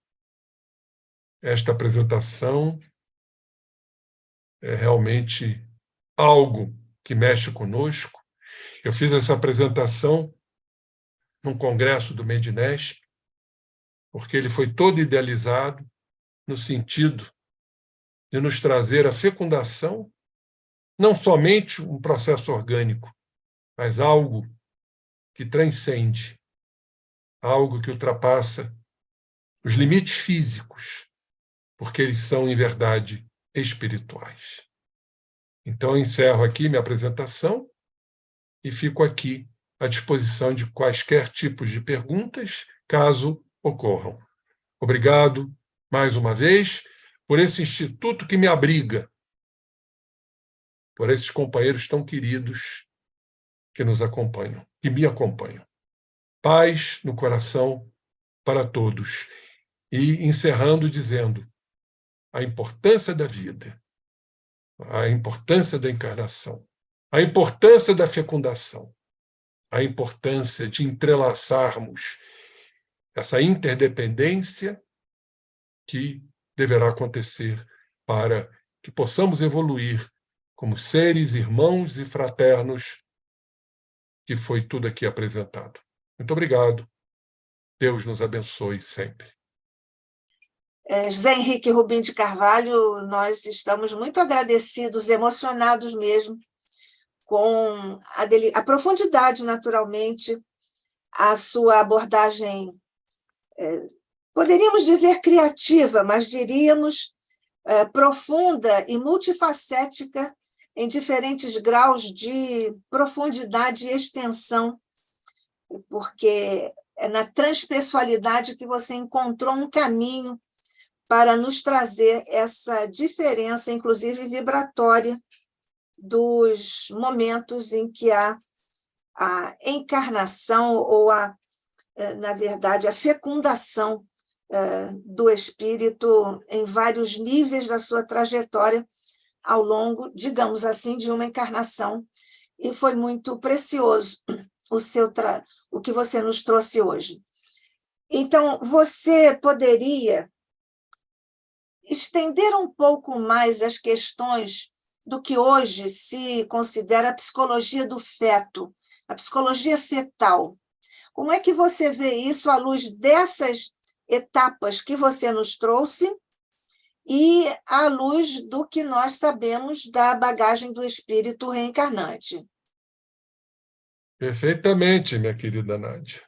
esta apresentação é realmente algo que mexe conosco. Eu fiz essa apresentação num congresso do Medinesp, porque ele foi todo idealizado no sentido de nos trazer a fecundação, não somente um processo orgânico, mas algo que transcende, algo que ultrapassa os limites físicos, porque eles são, em verdade, espirituais. Então, eu encerro aqui minha apresentação e fico aqui à disposição de quaisquer tipos de perguntas, caso ocorram. Obrigado, mais uma vez, por esse instituto que me abriga, por esses companheiros tão queridos que nos acompanham, que me acompanham. Paz no coração para todos. E encerrando dizendo a importância da vida, a importância da encarnação, a importância da fecundação, a importância de entrelaçarmos essa interdependência que deverá acontecer para que possamos evoluir como seres, irmãos e fraternos, que foi tudo aqui apresentado. Muito obrigado. Deus nos abençoe sempre. José Henrique Rubim de Carvalho, nós estamos muito agradecidos, emocionados mesmo, com a profundidade, naturalmente, a sua abordagem, poderíamos dizer criativa, mas diríamos profunda e multifacética, em diferentes graus de profundidade e extensão, porque é na transpessoalidade que você encontrou um caminho para nos trazer essa diferença, inclusive vibratória, dos momentos em que há a encarnação ou, na verdade, a fecundação do espírito em vários níveis da sua trajetória ao longo, digamos assim, de uma encarnação. E foi muito precioso o que você nos trouxe hoje. Então, você poderia estender um pouco mais as questões do que hoje se considera a psicologia do feto, a psicologia fetal. Como é que você vê isso à luz dessas etapas que você nos trouxe e à luz do que nós sabemos da bagagem do espírito reencarnante? Perfeitamente, minha querida Nádia.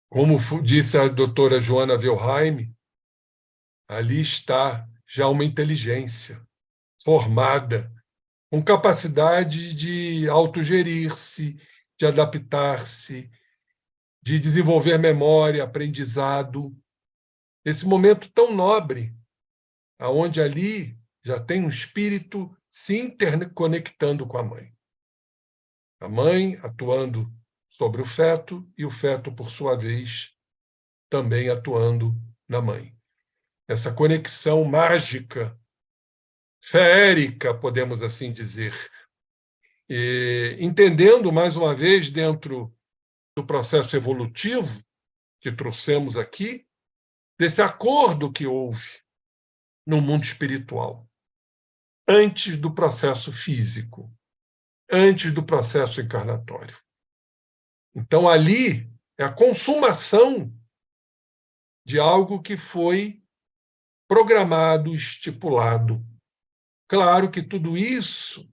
Como disse a doutora Joana Wilhelm, ali está já uma inteligência formada, com capacidade de autogerir-se, de adaptar-se, de desenvolver memória, aprendizado. Esse momento tão nobre, aonde ali já tem um espírito se interconectando com a mãe. A mãe atuando sobre o feto e o feto, por sua vez, também atuando na mãe. Essa conexão mágica, feérica, podemos assim dizer. E, entendendo, mais uma vez, dentro do processo evolutivo que trouxemos aqui, desse acordo que houve no mundo espiritual, antes do processo físico, antes do processo encarnatório. Então, ali é a consumação de algo que foi programado, estipulado. Claro que tudo isso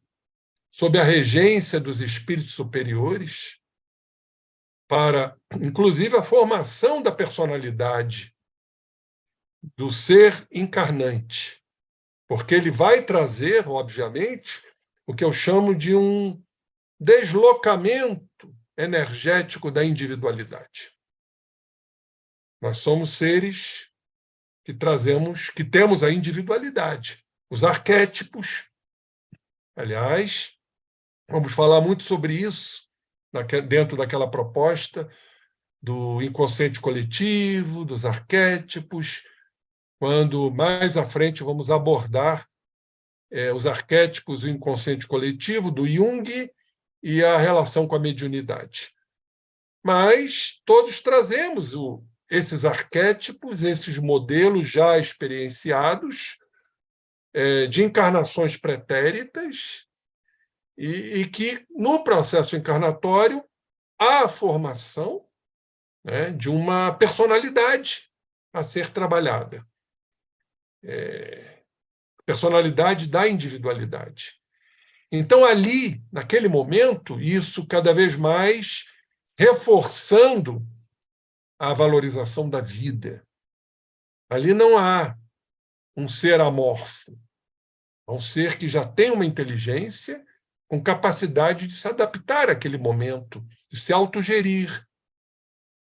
sob a regência dos espíritos superiores, para, inclusive, a formação da personalidade do ser encarnante, porque ele vai trazer, obviamente, o que eu chamo de um deslocamento energético da individualidade. Nós somos seres que temos a individualidade, os arquétipos. Aliás, vamos falar muito sobre isso dentro daquela proposta do inconsciente coletivo, dos arquétipos, quando mais à frente vamos abordar os arquétipos do inconsciente coletivo, do Jung, e a relação com a mediunidade. Mas todos trazemos esses arquétipos, esses modelos já experienciados de encarnações pretéritas, e que, no processo encarnatório, há a formação, né, de uma personalidade a ser trabalhada. Personalidade da individualidade. Então, ali, naquele momento, isso cada vez mais reforçando a valorização da vida. Ali não há um ser amorfo, é um ser que já tem uma inteligência com capacidade de se adaptar àquele momento, de se autogerir,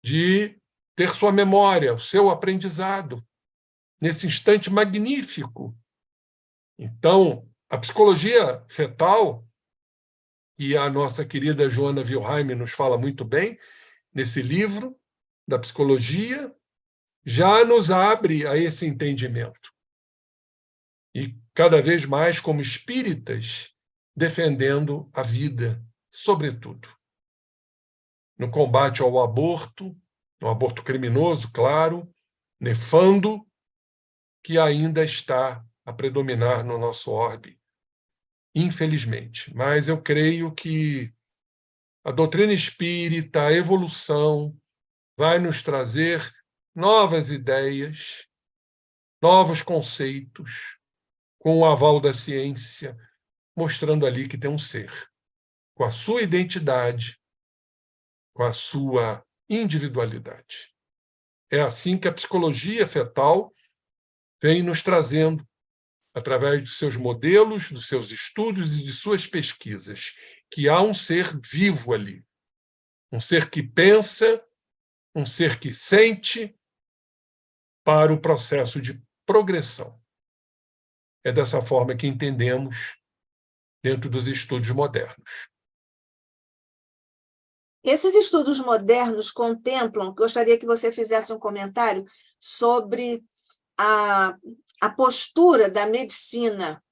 de ter sua memória, o seu aprendizado, nesse instante magnífico. Então, a psicologia fetal, e a nossa querida Joana Wilhelm nos fala muito bem, nesse livro da psicologia, já nos abre a esse entendimento. E cada vez mais como espíritas, defendendo a vida, sobretudo. No combate ao aborto, no aborto criminoso, claro, nefando, que ainda está a predominar no nosso orbe, infelizmente. Mas eu creio que a doutrina espírita, a evolução, vai nos trazer novas ideias, novos conceitos, com o aval da ciência, mostrando ali que tem um ser, com a sua identidade, com a sua individualidade. É assim que a psicologia fetal vem nos trazendo, através de seus modelos, dos seus estudos e de suas pesquisas, que há um ser vivo ali, um ser que pensa, um ser que sente, para o processo de progressão. É dessa forma que entendemos dentro dos estudos modernos. Esses estudos modernos contemplam, gostaria que você fizesse um comentário sobre a postura da medicina,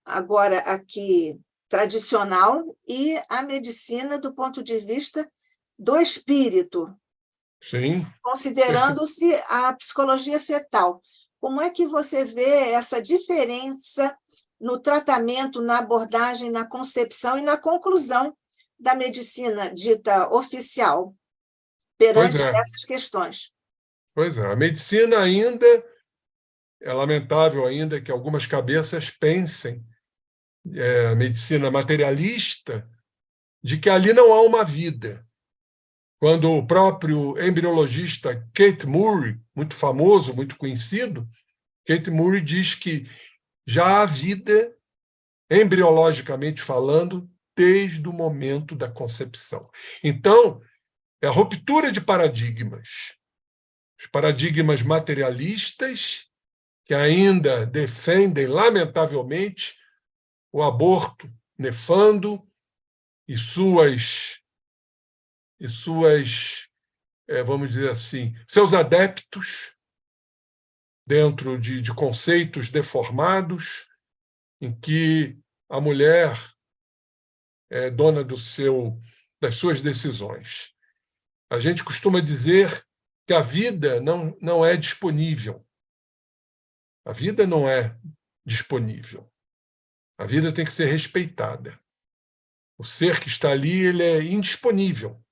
agora aqui tradicional, e a medicina do ponto de vista do espírito, Sim. considerando-se a psicologia fetal. Como é que você vê essa diferença no tratamento, na abordagem, na concepção e na conclusão da medicina dita oficial perante essas questões? Pois é, a medicina ainda, é lamentável ainda que algumas cabeças pensem, a medicina materialista, de que ali não há uma vida, quando o próprio embriologista Kate Murray, muito famoso, muito conhecido, Kate Murray diz que já há vida, embriologicamente falando, desde o momento da concepção. Então, é a ruptura de paradigmas. Os paradigmas materialistas, que ainda defendem, lamentavelmente, o aborto nefando e vamos dizer assim, seus adeptos dentro de conceitos deformados, em que a mulher é dona das suas decisões. A gente costuma dizer que a vida não é disponível. A vida não é disponível. A vida tem que ser respeitada. O ser que está ali, ele é indisponível.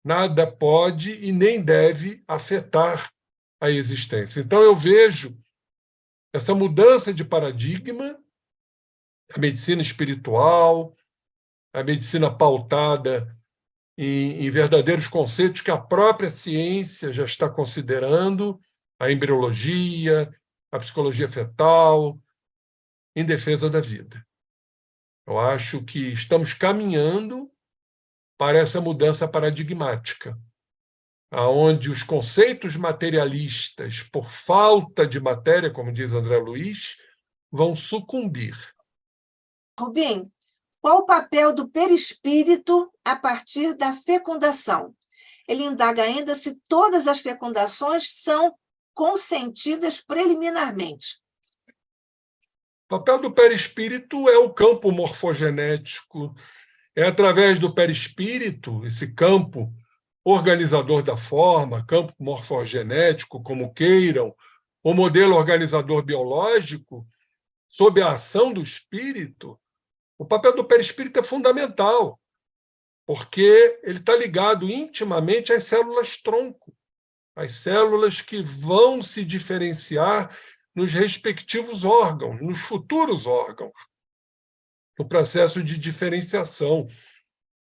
Nada pode e nem deve afetar a existência. Então, eu vejo essa mudança de paradigma, a medicina espiritual, a medicina pautada em verdadeiros conceitos que a própria ciência já está considerando, a embriologia, a psicologia fetal, em defesa da vida. Eu acho que estamos caminhando para essa mudança paradigmática, aonde os conceitos materialistas, por falta de matéria, como diz André Luiz, vão sucumbir. Rubim, qual o papel do perispírito a partir da fecundação? Ele indaga ainda se todas as fecundações são consentidas preliminarmente. O papel do perispírito é o campo morfogenético. É através do perispírito, esse campo organizador da forma, campo morfogenético, como queiram, o modelo organizador biológico, sob a ação do espírito, o papel do perispírito é fundamental, porque ele está ligado intimamente às células-tronco, às células que vão se diferenciar nos respectivos órgãos, nos futuros órgãos, no processo de diferenciação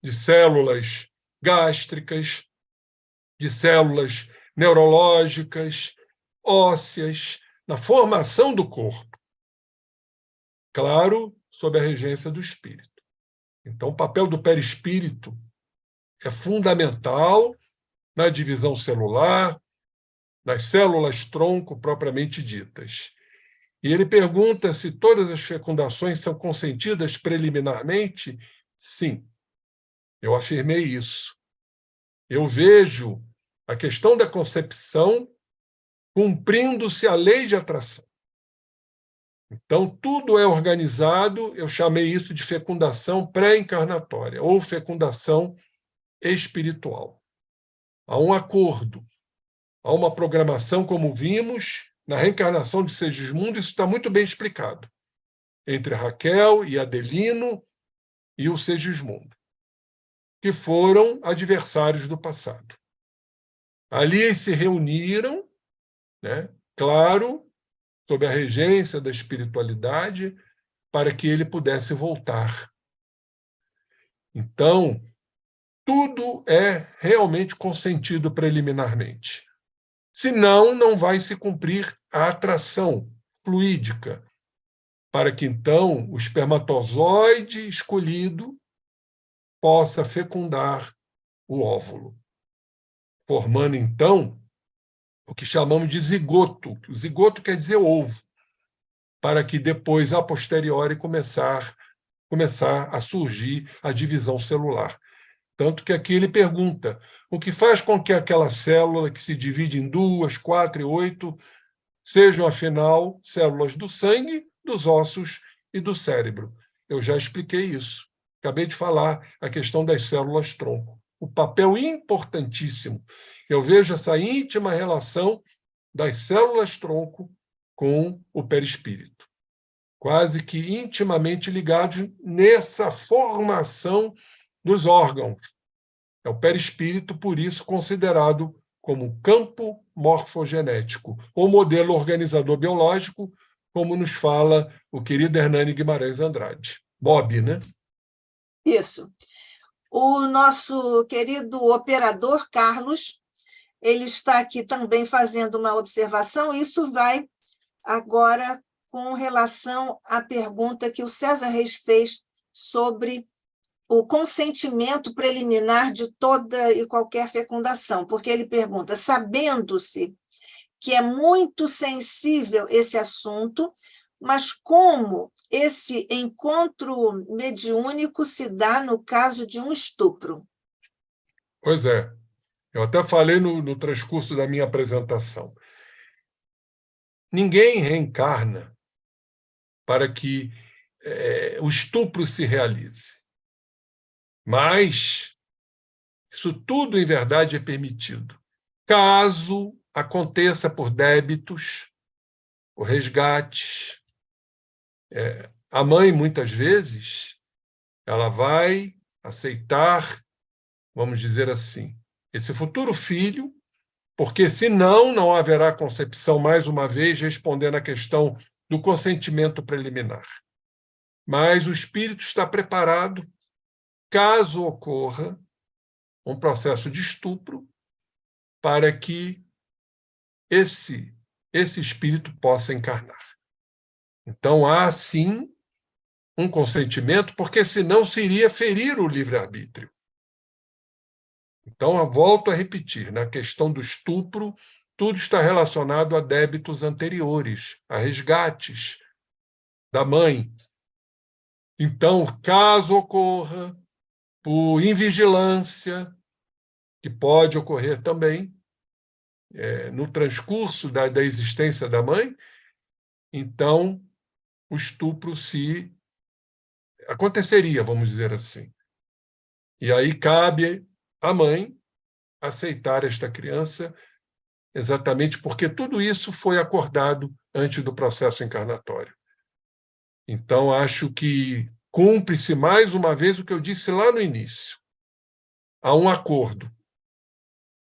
de células gástricas, de células neurológicas, ósseas, na formação do corpo. Claro, sob a regência do espírito. Então, o papel do perispírito é fundamental na divisão celular, nas células-tronco propriamente ditas. E ele pergunta se todas as fecundações são consentidas preliminarmente. Sim, eu afirmei isso. Eu vejo a questão da concepção cumprindo-se a lei de atração. Então, tudo é organizado, eu chamei isso de fecundação pré-encarnatória, ou fecundação espiritual. Há um acordo, há uma programação, como vimos, na reencarnação de Segismundo, isso está muito bem explicado, entre Raquel e Adelino e o Segismundo, que foram adversários do passado. Ali eles se reuniram, né, claro, sob a regência da espiritualidade, para que ele pudesse voltar. Então, tudo é realmente consentido preliminarmente. Senão, não vai se cumprir a atração fluídica, para que, então, o espermatozoide escolhido possa fecundar o óvulo, formando, então, o que chamamos de zigoto. O zigoto quer dizer ovo, para que depois, a posteriori, começar a surgir a divisão celular. Tanto que aqui ele pergunta o que faz com que aquela célula que se divide em 2, 4 e 8 sejam, afinal, células do sangue, dos ossos e do cérebro. Eu já expliquei isso. Acabei de falar a questão das células-tronco. O papel importantíssimo. Eu vejo essa íntima relação das células-tronco com o perispírito, quase que intimamente ligados nessa formação dos órgãos. É o perispírito, por isso, considerado como campo morfogenético, ou modelo organizador biológico, como nos fala o querido Hernani Guimarães Andrade. Bob, né? Isso. O nosso querido operador, Carlos, ele está aqui também fazendo uma observação. Isso vai agora com relação à pergunta que o César Reis fez sobre o consentimento preliminar de toda e qualquer fecundação, porque ele pergunta, sabendo-se que é muito sensível esse assunto, mas como esse encontro mediúnico se dá no caso de um estupro? Pois é, eu até falei no transcurso da minha apresentação. Ninguém reencarna para que o estupro se realize. Mas isso tudo, em verdade, é permitido. Caso aconteça por débitos, por resgates, a mãe, muitas vezes, ela vai aceitar, vamos dizer assim, esse futuro filho, porque senão não haverá concepção, mais uma vez, respondendo à questão do consentimento preliminar. Mas o espírito está preparado, caso ocorra um processo de estupro, para que esse espírito possa encarnar. Então, há, sim, um consentimento, porque senão se iria ferir o livre-arbítrio. Então, eu volto a repetir, na questão do estupro, tudo está relacionado a débitos anteriores, a resgates da mãe. Então, caso ocorra por invigilância, que pode ocorrer também no transcurso da existência da mãe, então o estupro se aconteceria, vamos dizer assim. E aí cabe à mãe aceitar esta criança, exatamente porque tudo isso foi acordado antes do processo encarnatório. Então, acho que cumpre-se mais uma vez o que eu disse lá no início. Há um acordo,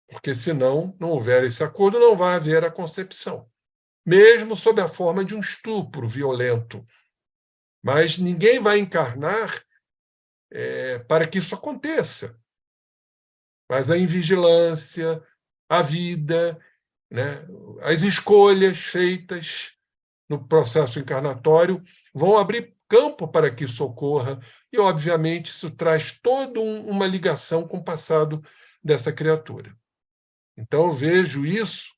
porque senão não houver esse acordo, não vai haver a concepção, mesmo sob a forma de um estupro violento. Mas ninguém vai encarnar para que isso aconteça. Mas a invigilância, a vida, né, as escolhas feitas no processo encarnatório vão abrir campo para que isso ocorra, e, obviamente, isso traz toda uma ligação com o passado dessa criatura. Então, eu vejo isso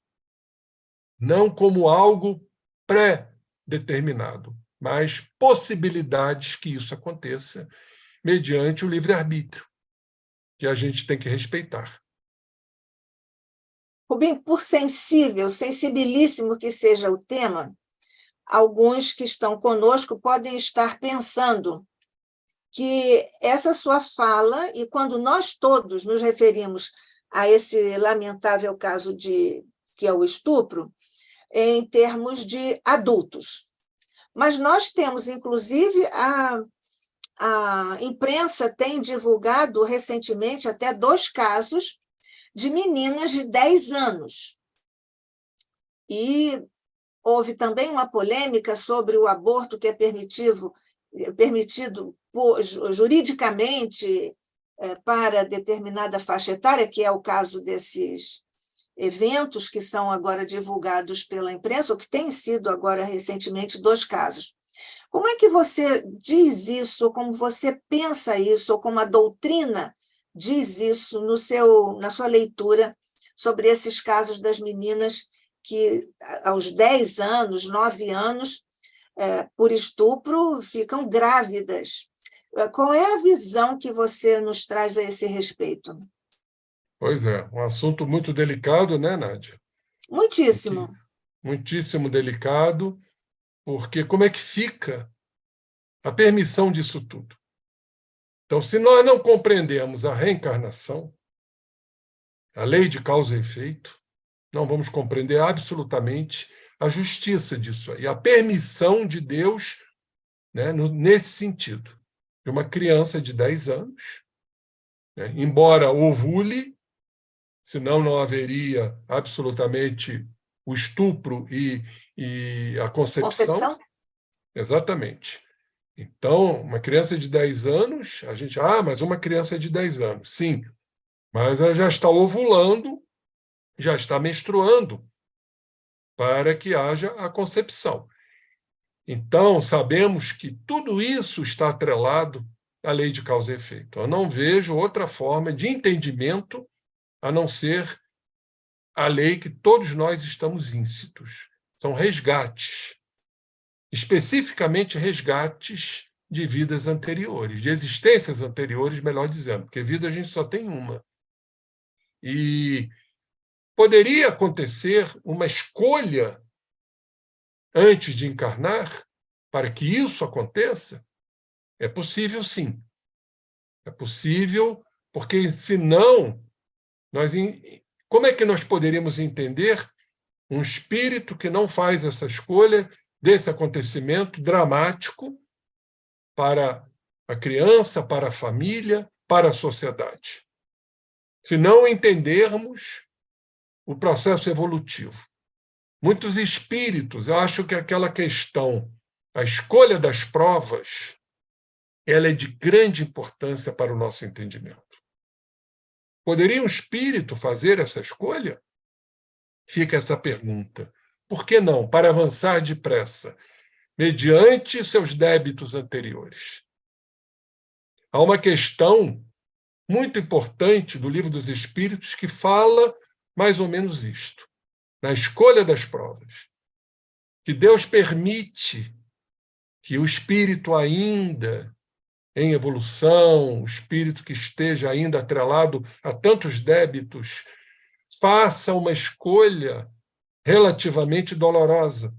não como algo pré-determinado, mas possibilidades que isso aconteça mediante o livre-arbítrio, que a gente tem que respeitar. Rubem, por sensibilíssimo que seja o tema, alguns que estão conosco podem estar pensando que essa sua fala, e quando nós todos nos referimos a esse lamentável caso que é o estupro, em termos de adultos. Mas nós temos, inclusive, a imprensa tem divulgado recentemente até 2 casos de meninas de 10 anos. E houve também uma polêmica sobre o aborto que é permitido juridicamente para determinada faixa etária, que é o caso desses eventos que são agora divulgados pela imprensa, ou que têm sido agora recentemente 2 casos. Como é que você diz isso, ou como você pensa isso, ou como a doutrina diz isso na sua leitura sobre esses casos das meninas que, aos 10 anos, 9 anos, por estupro, ficam grávidas? Qual é a visão que você nos traz a esse respeito? Pois é, um assunto muito delicado, né, Nádia? Muitíssimo. Muitíssimo delicado, porque como é que fica a permissão disso tudo? Então, se nós não compreendemos a reencarnação, a lei de causa e efeito, não vamos compreender absolutamente a justiça disso aí, a permissão de Deus, né, nesse sentido, de uma criança de 10 anos, né, embora ovule, senão não haveria absolutamente o estupro e a concepção. Concepção? Exatamente. Então, uma criança de 10 anos, a gente, mas uma criança de 10 anos. Sim, mas ela já está ovulando, já está menstruando para que haja a concepção. Então, sabemos que tudo isso está atrelado à lei de causa e efeito. Eu não vejo outra forma de entendimento a não ser a lei que todos nós estamos íncitos. São resgates, especificamente resgates de vidas anteriores, de existências anteriores, melhor dizendo, porque vida a gente só tem uma. E poderia acontecer uma escolha antes de encarnar para que isso aconteça? É possível, sim. É possível, porque senão, como é que nós poderíamos entender um espírito que não faz essa escolha desse acontecimento dramático para a criança, para a família, para a sociedade? Se não entendermos o processo evolutivo. Muitos espíritos, eu acho que aquela questão, a escolha das provas, ela é de grande importância para o nosso entendimento. Poderia um espírito fazer essa escolha? Fica essa pergunta. Por que não? Para avançar depressa, mediante seus débitos anteriores. Há uma questão muito importante do Livro dos Espíritos que fala mais ou menos isto. Na escolha das provas, que Deus permite que o espírito ainda em evolução, o espírito que esteja ainda atrelado a tantos débitos, faça uma escolha relativamente dolorosa,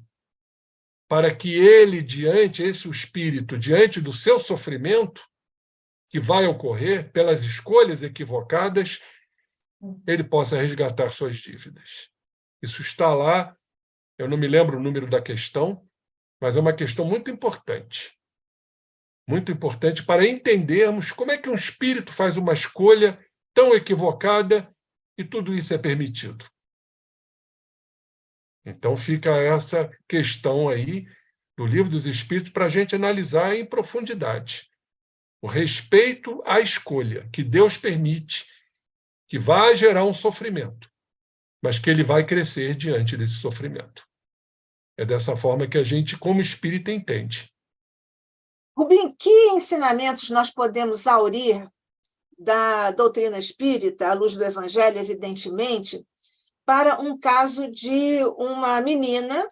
para que ele, esse espírito, diante do seu sofrimento, que vai ocorrer pelas escolhas equivocadas, ele possa resgatar suas dívidas. Isso está lá, eu não me lembro o número da questão, mas é uma questão muito importante para entendermos como é que um espírito faz uma escolha tão equivocada e tudo isso é permitido. Então fica essa questão aí do Livro dos Espíritos para a gente analisar em profundidade. O respeito à escolha que Deus permite, que vai gerar um sofrimento, mas que ele vai crescer diante desse sofrimento. É dessa forma que a gente, como espírita, entende. Rubim, que ensinamentos nós podemos aurir da doutrina espírita, à luz do Evangelho, evidentemente, para um caso de uma menina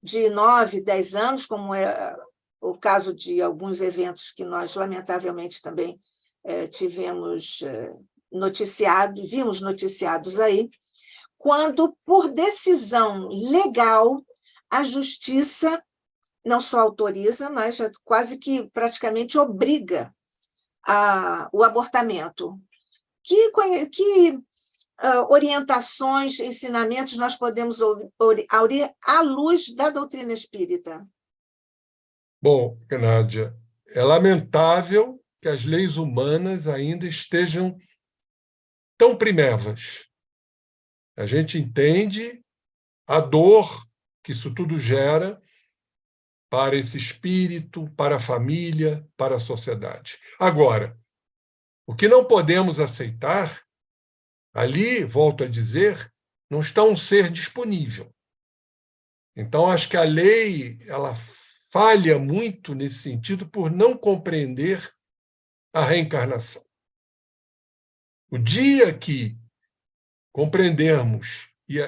de 9, 10 anos, como é o caso de alguns eventos que nós, lamentavelmente, também vimos noticiados aí, quando, por decisão legal, a justiça não só autoriza, mas já quase que praticamente obriga o abortamento. Que orientações, ensinamentos nós podemos aurir à luz da doutrina espírita? Bom, Nádia, é lamentável que as leis humanas ainda estejam tão primevas. A gente entende a dor que isso tudo gera para esse espírito, para a família, para a sociedade. Agora, o que não podemos aceitar, ali, volto a dizer, não está um ser disponível. Então, acho que a lei ela falha muito nesse sentido por não compreender a reencarnação. O dia que compreendermos e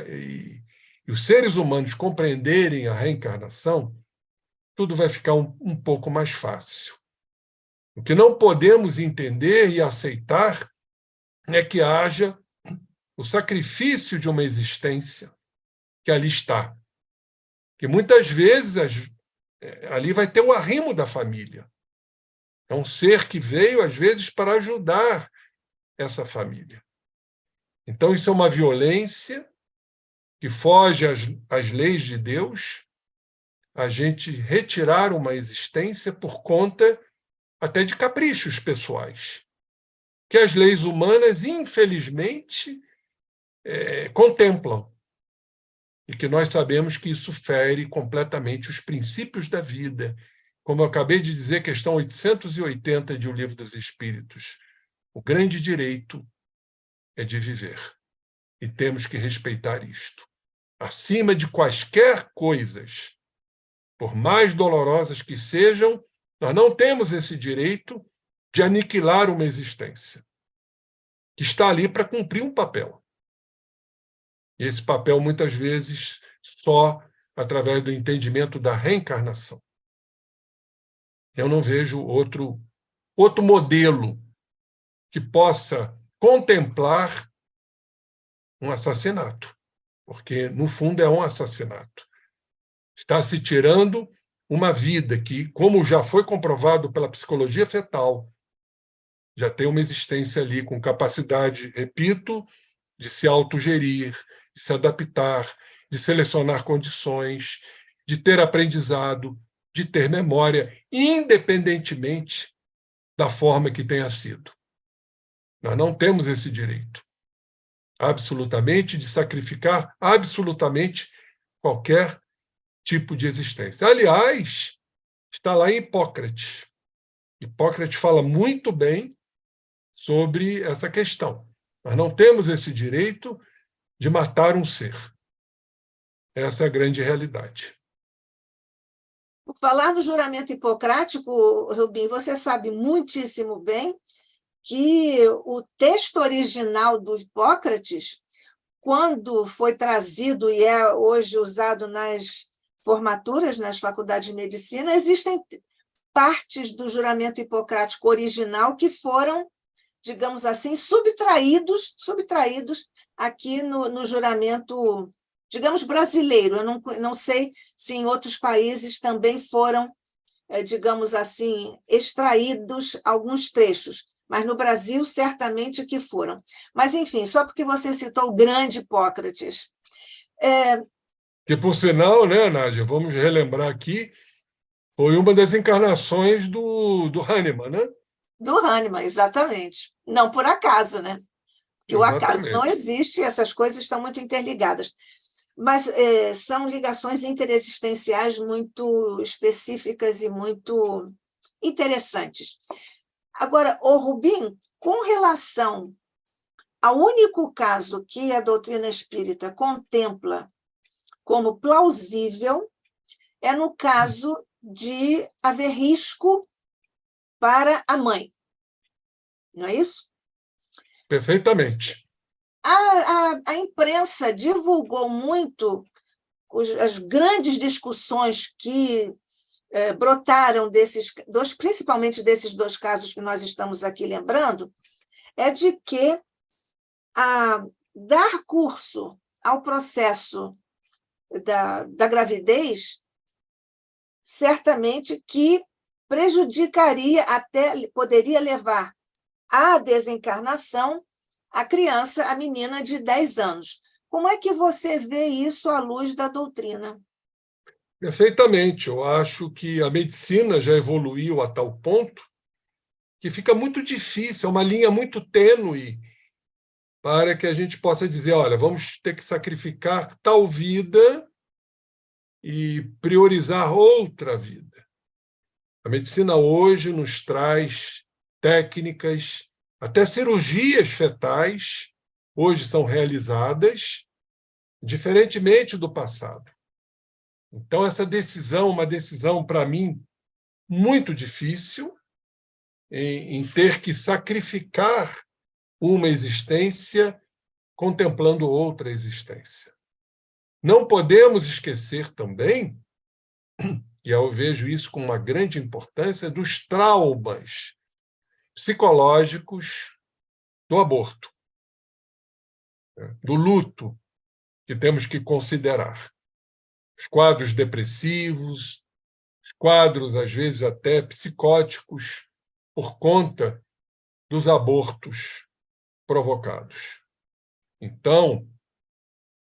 os seres humanos compreenderem a reencarnação, tudo vai ficar um pouco mais fácil. O que não podemos entender e aceitar é que haja o sacrifício de uma existência que ali está. Que muitas vezes ali vai ter o arrimo da família. É um ser que veio, às vezes, para ajudar essa família. Então, isso é uma violência que foge às leis de Deus, a gente retirar uma existência por conta até de caprichos pessoais, que as leis humanas, infelizmente, contemplam, e que nós sabemos que isso fere completamente os princípios da vida como eu acabei de dizer, questão 880 de O Livro dos Espíritos. O grande direito é de viver. E temos que respeitar isto. Acima de quaisquer coisas, por mais dolorosas que sejam, nós não temos esse direito de aniquilar uma existência que está ali para cumprir um papel. E esse papel, muitas vezes, só através do entendimento da reencarnação. Eu não vejo outro modelo que possa contemplar um assassinato, porque, no fundo, é um assassinato. Está se tirando uma vida que, como já foi comprovado pela psicologia fetal, já tem uma existência ali com capacidade, repito, de se autogerir, de se adaptar, de selecionar condições, de ter aprendizado, de ter memória, independentemente da forma que tenha sido. Nós não temos esse direito, absolutamente, de sacrificar absolutamente qualquer tipo de existência. Aliás, está lá em Hipócrates. Hipócrates fala muito bem sobre essa questão. Nós não temos esse direito de matar um ser. Essa é a grande realidade. Por falar no juramento hipocrático, Rubim, você sabe muitíssimo bem que o texto original do Hipócrates, quando foi trazido e é hoje usado nas formaturas, nas faculdades de medicina, existem partes do juramento hipocrático original que foram, digamos assim, subtraídos aqui no juramento, digamos, brasileiro. Eu não sei se em outros países também foram, digamos assim, extraídos alguns trechos, mas no Brasil certamente que foram. Mas, enfim, só porque você citou o grande Hipócrates. Que, por sinal, né, Nádia, vamos relembrar aqui, foi uma das encarnações do Hahnemann, né? Do Hahnemann, exatamente. Não por acaso, né? Porque o acaso não Exatamente. existe e essas coisas estão muito interligadas. Mas são ligações interexistenciais muito específicas e muito interessantes. Agora, o Rubim, com relação ao único caso que a doutrina espírita contempla como plausível, é no caso de haver risco para a mãe. Não é isso? Perfeitamente. A imprensa divulgou muito as grandes discussões que brotaram principalmente desses dois casos que nós estamos aqui lembrando, é de que dar curso ao processo da gravidez certamente que prejudicaria, até poderia levar à desencarnação a criança, a menina de 10 anos. Como é que você vê isso à luz da doutrina? Perfeitamente. Eu acho que a medicina já evoluiu a tal ponto que fica muito difícil, é uma linha muito tênue para que a gente possa dizer, olha, vamos ter que sacrificar tal vida e priorizar outra vida. A medicina hoje nos traz técnicas, até cirurgias fetais, hoje são realizadas, diferentemente do passado. Então, essa decisão, uma decisão, para mim, muito difícil, em ter que sacrificar uma existência contemplando outra existência. Não podemos esquecer também, e eu vejo isso com uma grande importância, dos traumas psicológicos do aborto, do luto que temos que considerar. Os quadros depressivos, os quadros, às vezes, até psicóticos, por conta dos abortos provocados. Então,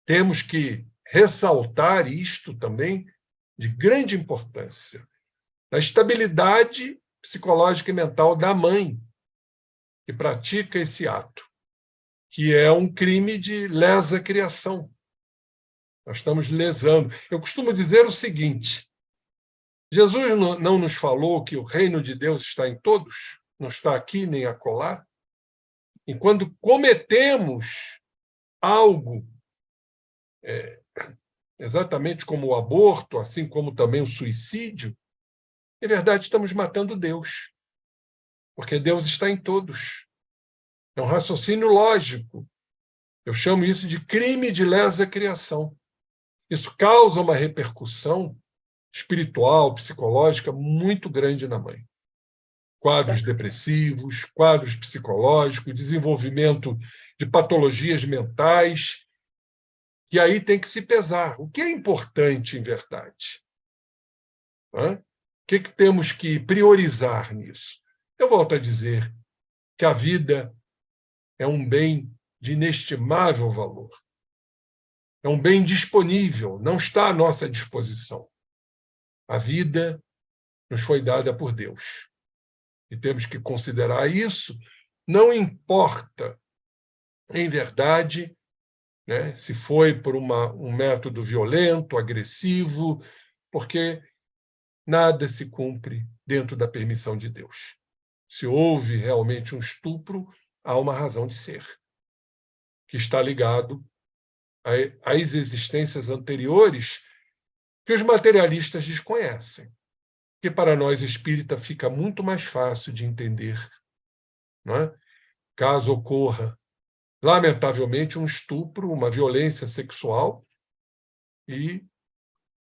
temos que ressaltar isto também de grande importância, a estabilidade psicológica e mental da mãe que pratica esse ato, que é um crime de lesa criação. Nós estamos lesando. Eu costumo dizer o seguinte, Jesus não nos falou que o reino de Deus está em todos, não está aqui nem acolá? E quando cometemos algo, exatamente como o aborto, assim como também o suicídio, em verdade estamos matando Deus, porque Deus está em todos. É um raciocínio lógico. Eu chamo isso de crime de lesa criação. Isso causa uma repercussão espiritual, psicológica muito grande na mãe. Quadros depressivos, quadros psicológicos, desenvolvimento de patologias mentais, que aí tem que se pesar. O que é importante, em verdade? O que temos que priorizar nisso? Eu volto a dizer que a vida é um bem de inestimável valor. É um bem disponível, não está à nossa disposição. A vida nos foi dada por Deus. E temos que considerar isso, não importa, em verdade, né, se foi por um método violento, agressivo, porque nada se cumpre dentro da permissão de Deus. Se houve realmente um estupro, há uma razão de ser, que está ligado às existências anteriores que os materialistas desconhecem, que para nós espírita fica muito mais fácil de entender, não é? Caso ocorra, lamentavelmente, um estupro, uma violência sexual, e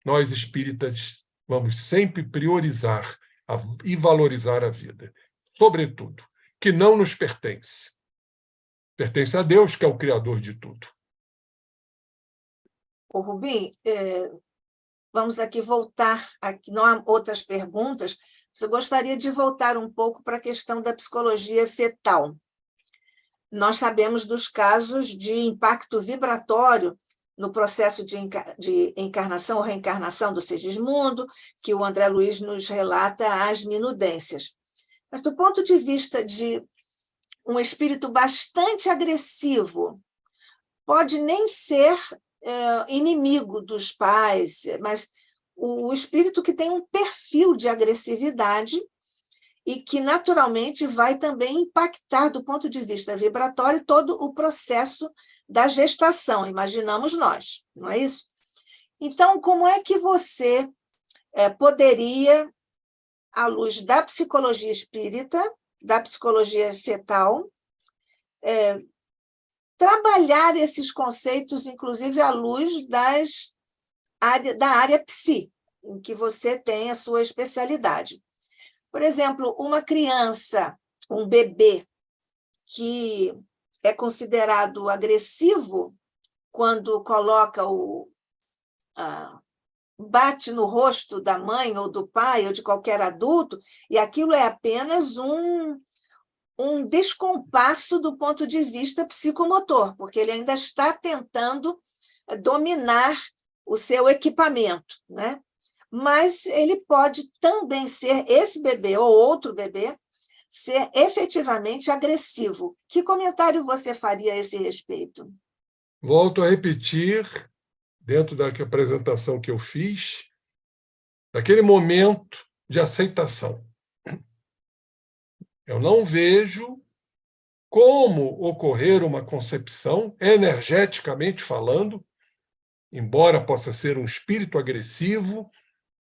nós espíritas vamos sempre priorizar e valorizar a vida, sobretudo, que não nos pertence. Pertence a Deus, que é o Criador de tudo. Ô, Rubim, vamos aqui voltar, aqui não há outras perguntas, eu gostaria de voltar um pouco para a questão da psicologia fetal. Nós sabemos dos casos de impacto vibratório no processo de encarnação ou reencarnação do Segismundo, que o André Luiz nos relata as minudências. Mas, do ponto de vista de um espírito bastante agressivo, pode nem ser inimigo dos pais, mas o espírito que tem um perfil de agressividade e que, naturalmente, vai também impactar, do ponto de vista vibratório, todo o processo da gestação, imaginamos nós, não é isso? Então, como é que você poderia, à luz da psicologia espírita, da psicologia fetal, trabalhar esses conceitos, inclusive à luz da área psi, em que você tem a sua especialidade? Por exemplo, uma criança, um bebê, que é considerado agressivo quando coloca bate no rosto da mãe ou do pai ou de qualquer adulto, e aquilo é apenas um descompasso do ponto de vista psicomotor, porque ele ainda está tentando dominar o seu equipamento, né? Mas ele pode também ser, esse bebê ou outro bebê, ser efetivamente agressivo. Que comentário você faria a esse respeito? Volto a repetir, dentro da apresentação que eu fiz, daquele momento de aceitação. Eu não vejo como ocorrer uma concepção, energeticamente falando, embora possa ser um espírito agressivo,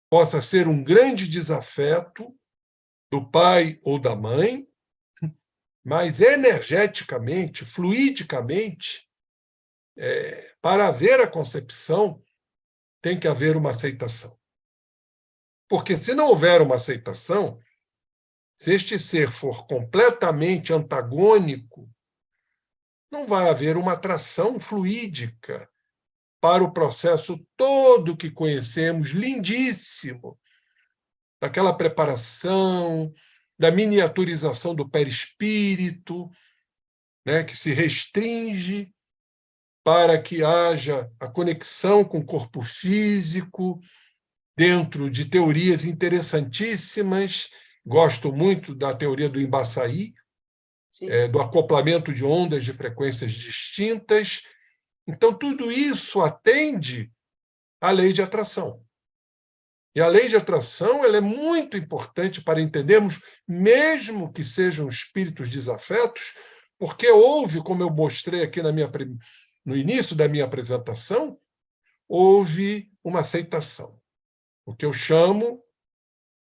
possa ser um grande desafeto do pai ou da mãe, mas energeticamente, fluidicamente, para haver a concepção, tem que haver uma aceitação. Porque se não houver uma aceitação, se este ser for completamente antagônico, não vai haver uma atração fluídica para o processo todo que conhecemos, lindíssimo, daquela preparação, da miniaturização do perispírito, né, que se restringe para que haja a conexão com o corpo físico, dentro de teorias interessantíssimas. Gosto muito da teoria do Embaçaí, do acoplamento de ondas de frequências distintas. Então, tudo isso atende à lei de atração. E a lei de atração ela é muito importante para entendermos, mesmo que sejam espíritos desafetos, porque houve, como eu mostrei aqui no início da minha apresentação, houve uma aceitação. O que eu chamo,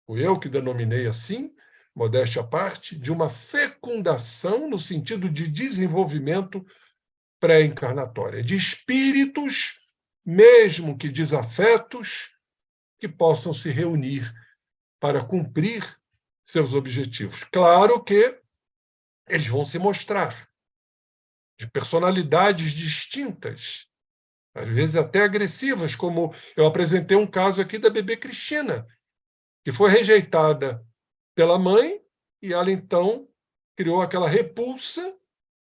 o eu que denominei assim, modéstia à parte, de uma fecundação no sentido de desenvolvimento pré-encarnatória, de espíritos, mesmo que desafetos, que possam se reunir para cumprir seus objetivos. Claro que eles vão se mostrar de personalidades distintas, às vezes até agressivas, como eu apresentei um caso aqui da bebê Cristina, que foi rejeitada pela mãe e ela, então, criou aquela repulsa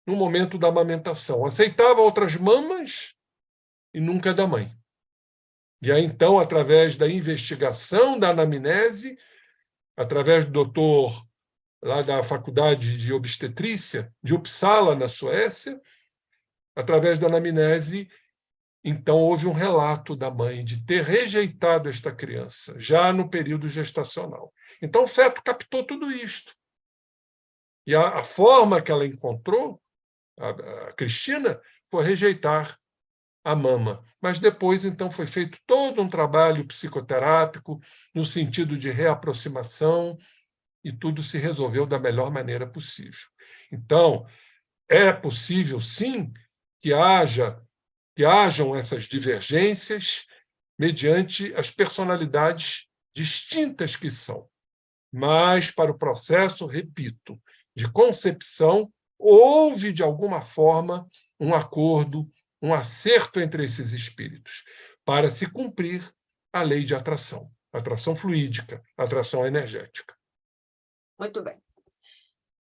no momento da amamentação. Aceitava outras mamas e nunca da mãe. E aí, então, através da investigação, da anamnese, através do doutor lá da Faculdade de Obstetrícia de Uppsala, na Suécia, através da anamnese, então houve um relato da mãe de ter rejeitado esta criança, já no período gestacional. Então o feto captou tudo isto. E a forma que ela encontrou, a Cristina, foi rejeitar a mama. Mas depois, então, foi feito todo um trabalho psicoterápico no sentido de reaproximação e tudo se resolveu da melhor maneira possível. Então, é possível, sim, que hajam essas divergências mediante as personalidades distintas que são. Mas, para o processo, repito, de concepção, houve, de alguma forma, um acordo, um acerto entre esses espíritos, para se cumprir a lei de atração fluídica, atração energética. Muito bem.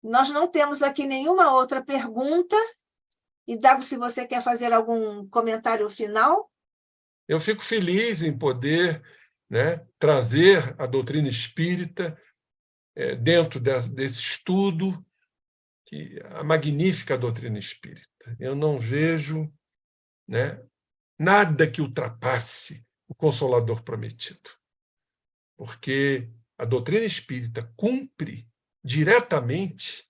Nós não temos aqui nenhuma outra pergunta. E, Dago, se você quer fazer algum comentário final? Eu fico feliz em poder, né, trazer a doutrina espírita dentro desse estudo, a magnífica doutrina espírita. Eu não vejo, né, nada que ultrapasse o Consolador prometido, porque a doutrina espírita cumpre diretamente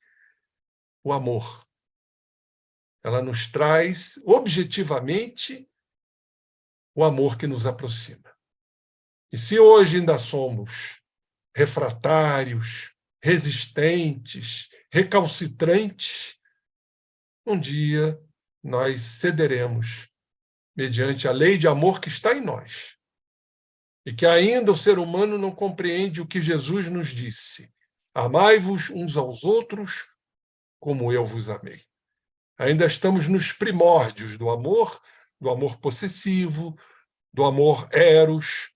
o amor. Ela nos traz objetivamente o amor que nos aproxima. E se hoje ainda somos refratários, resistentes, recalcitrantes, um dia nós cederemos mediante a lei de amor que está em nós. E que ainda o ser humano não compreende o que Jesus nos disse: amai-vos uns aos outros como eu vos amei. Ainda estamos nos primórdios do amor possessivo, do amor eros,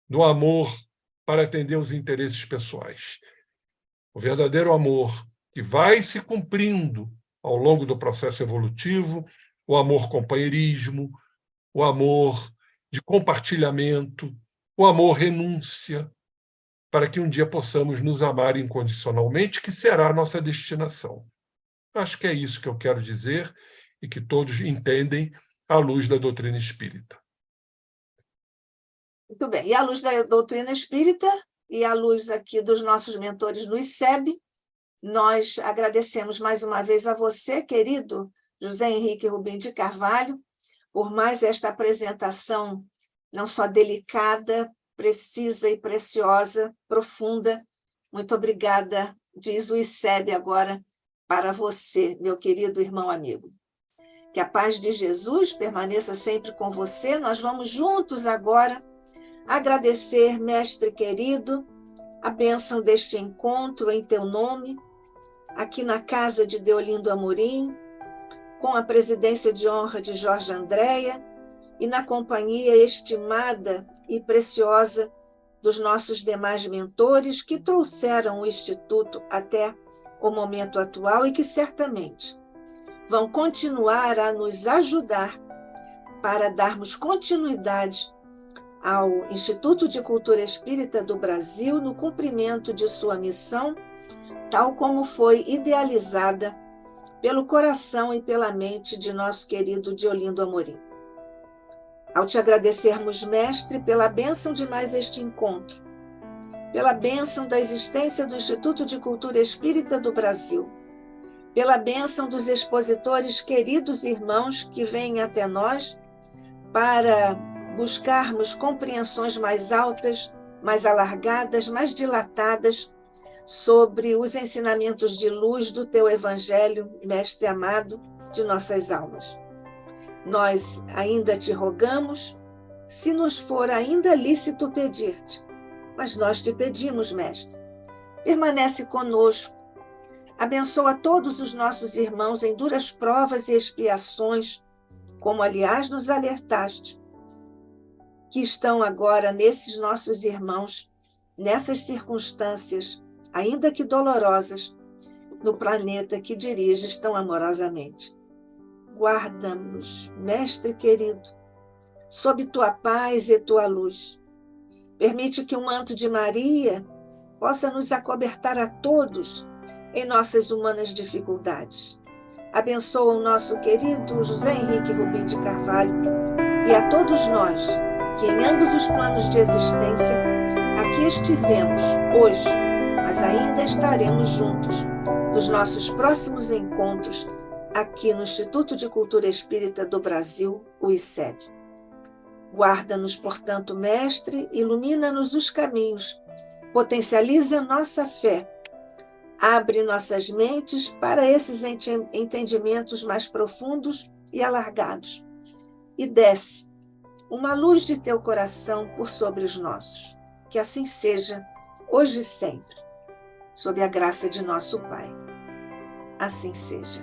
do amor para atender os interesses pessoais. O verdadeiro amor que vai se cumprindo ao longo do processo evolutivo, o amor companheirismo, o amor de compartilhamento, o amor renúncia, para que um dia possamos nos amar incondicionalmente, que será a nossa destinação. Acho que é isso que eu quero dizer e que todos entendem à luz da doutrina espírita. Muito bem. E à luz da doutrina espírita e à luz aqui dos nossos mentores no ICEB, nós agradecemos mais uma vez a você, querido José Henrique Rubim de Carvalho, por mais esta apresentação não só delicada, precisa e preciosa, profunda. Muito obrigada, diz o ICEB agora para você, meu querido irmão amigo. Que a paz de Jesus permaneça sempre com você. Nós vamos juntos agora agradecer, mestre querido, a bênção deste encontro em teu nome, aqui na casa de Deolindo Amorim, com a presidência de honra de Jorge Andréia e na companhia estimada e preciosa dos nossos demais mentores que trouxeram o Instituto até o momento atual e que certamente vão continuar a nos ajudar para darmos continuidade ao Instituto de Cultura Espírita do Brasil no cumprimento de sua missão, tal como foi idealizada pelo coração e pela mente de nosso querido Deolindo Amorim. Ao te agradecermos, Mestre, pela bênção de mais este encontro, pela bênção da existência do Instituto de Cultura Espírita do Brasil, pela bênção dos expositores queridos irmãos que vêm até nós para buscarmos compreensões mais altas, mais alargadas, mais dilatadas sobre os ensinamentos de luz do teu Evangelho, Mestre amado de nossas almas. Nós ainda te rogamos, se nos for ainda lícito pedir-te, mas nós te pedimos, Mestre, permanece conosco, abençoa todos os nossos irmãos em duras provas e expiações, como aliás nos alertaste, que estão agora nesses nossos irmãos, nessas circunstâncias, ainda que dolorosas, no planeta que diriges tão amorosamente. Guarda-nos, Mestre querido, sob tua paz e tua luz. Permite que o manto de Maria possa nos acobertar a todos em nossas humanas dificuldades. Abençoa o nosso querido José Henrique Rubim de Carvalho e a todos nós que em ambos os planos de existência aqui estivemos hoje, mas ainda estaremos juntos nos nossos próximos encontros aqui no Instituto de Cultura Espírita do Brasil, o ICEB. Guarda-nos, portanto, Mestre, ilumina-nos os caminhos, potencializa nossa fé, abre nossas mentes para esses entendimentos mais profundos e alargados, e desce uma luz de teu coração por sobre os nossos. Que assim seja, hoje e sempre, sob a graça de nosso Pai. Assim seja.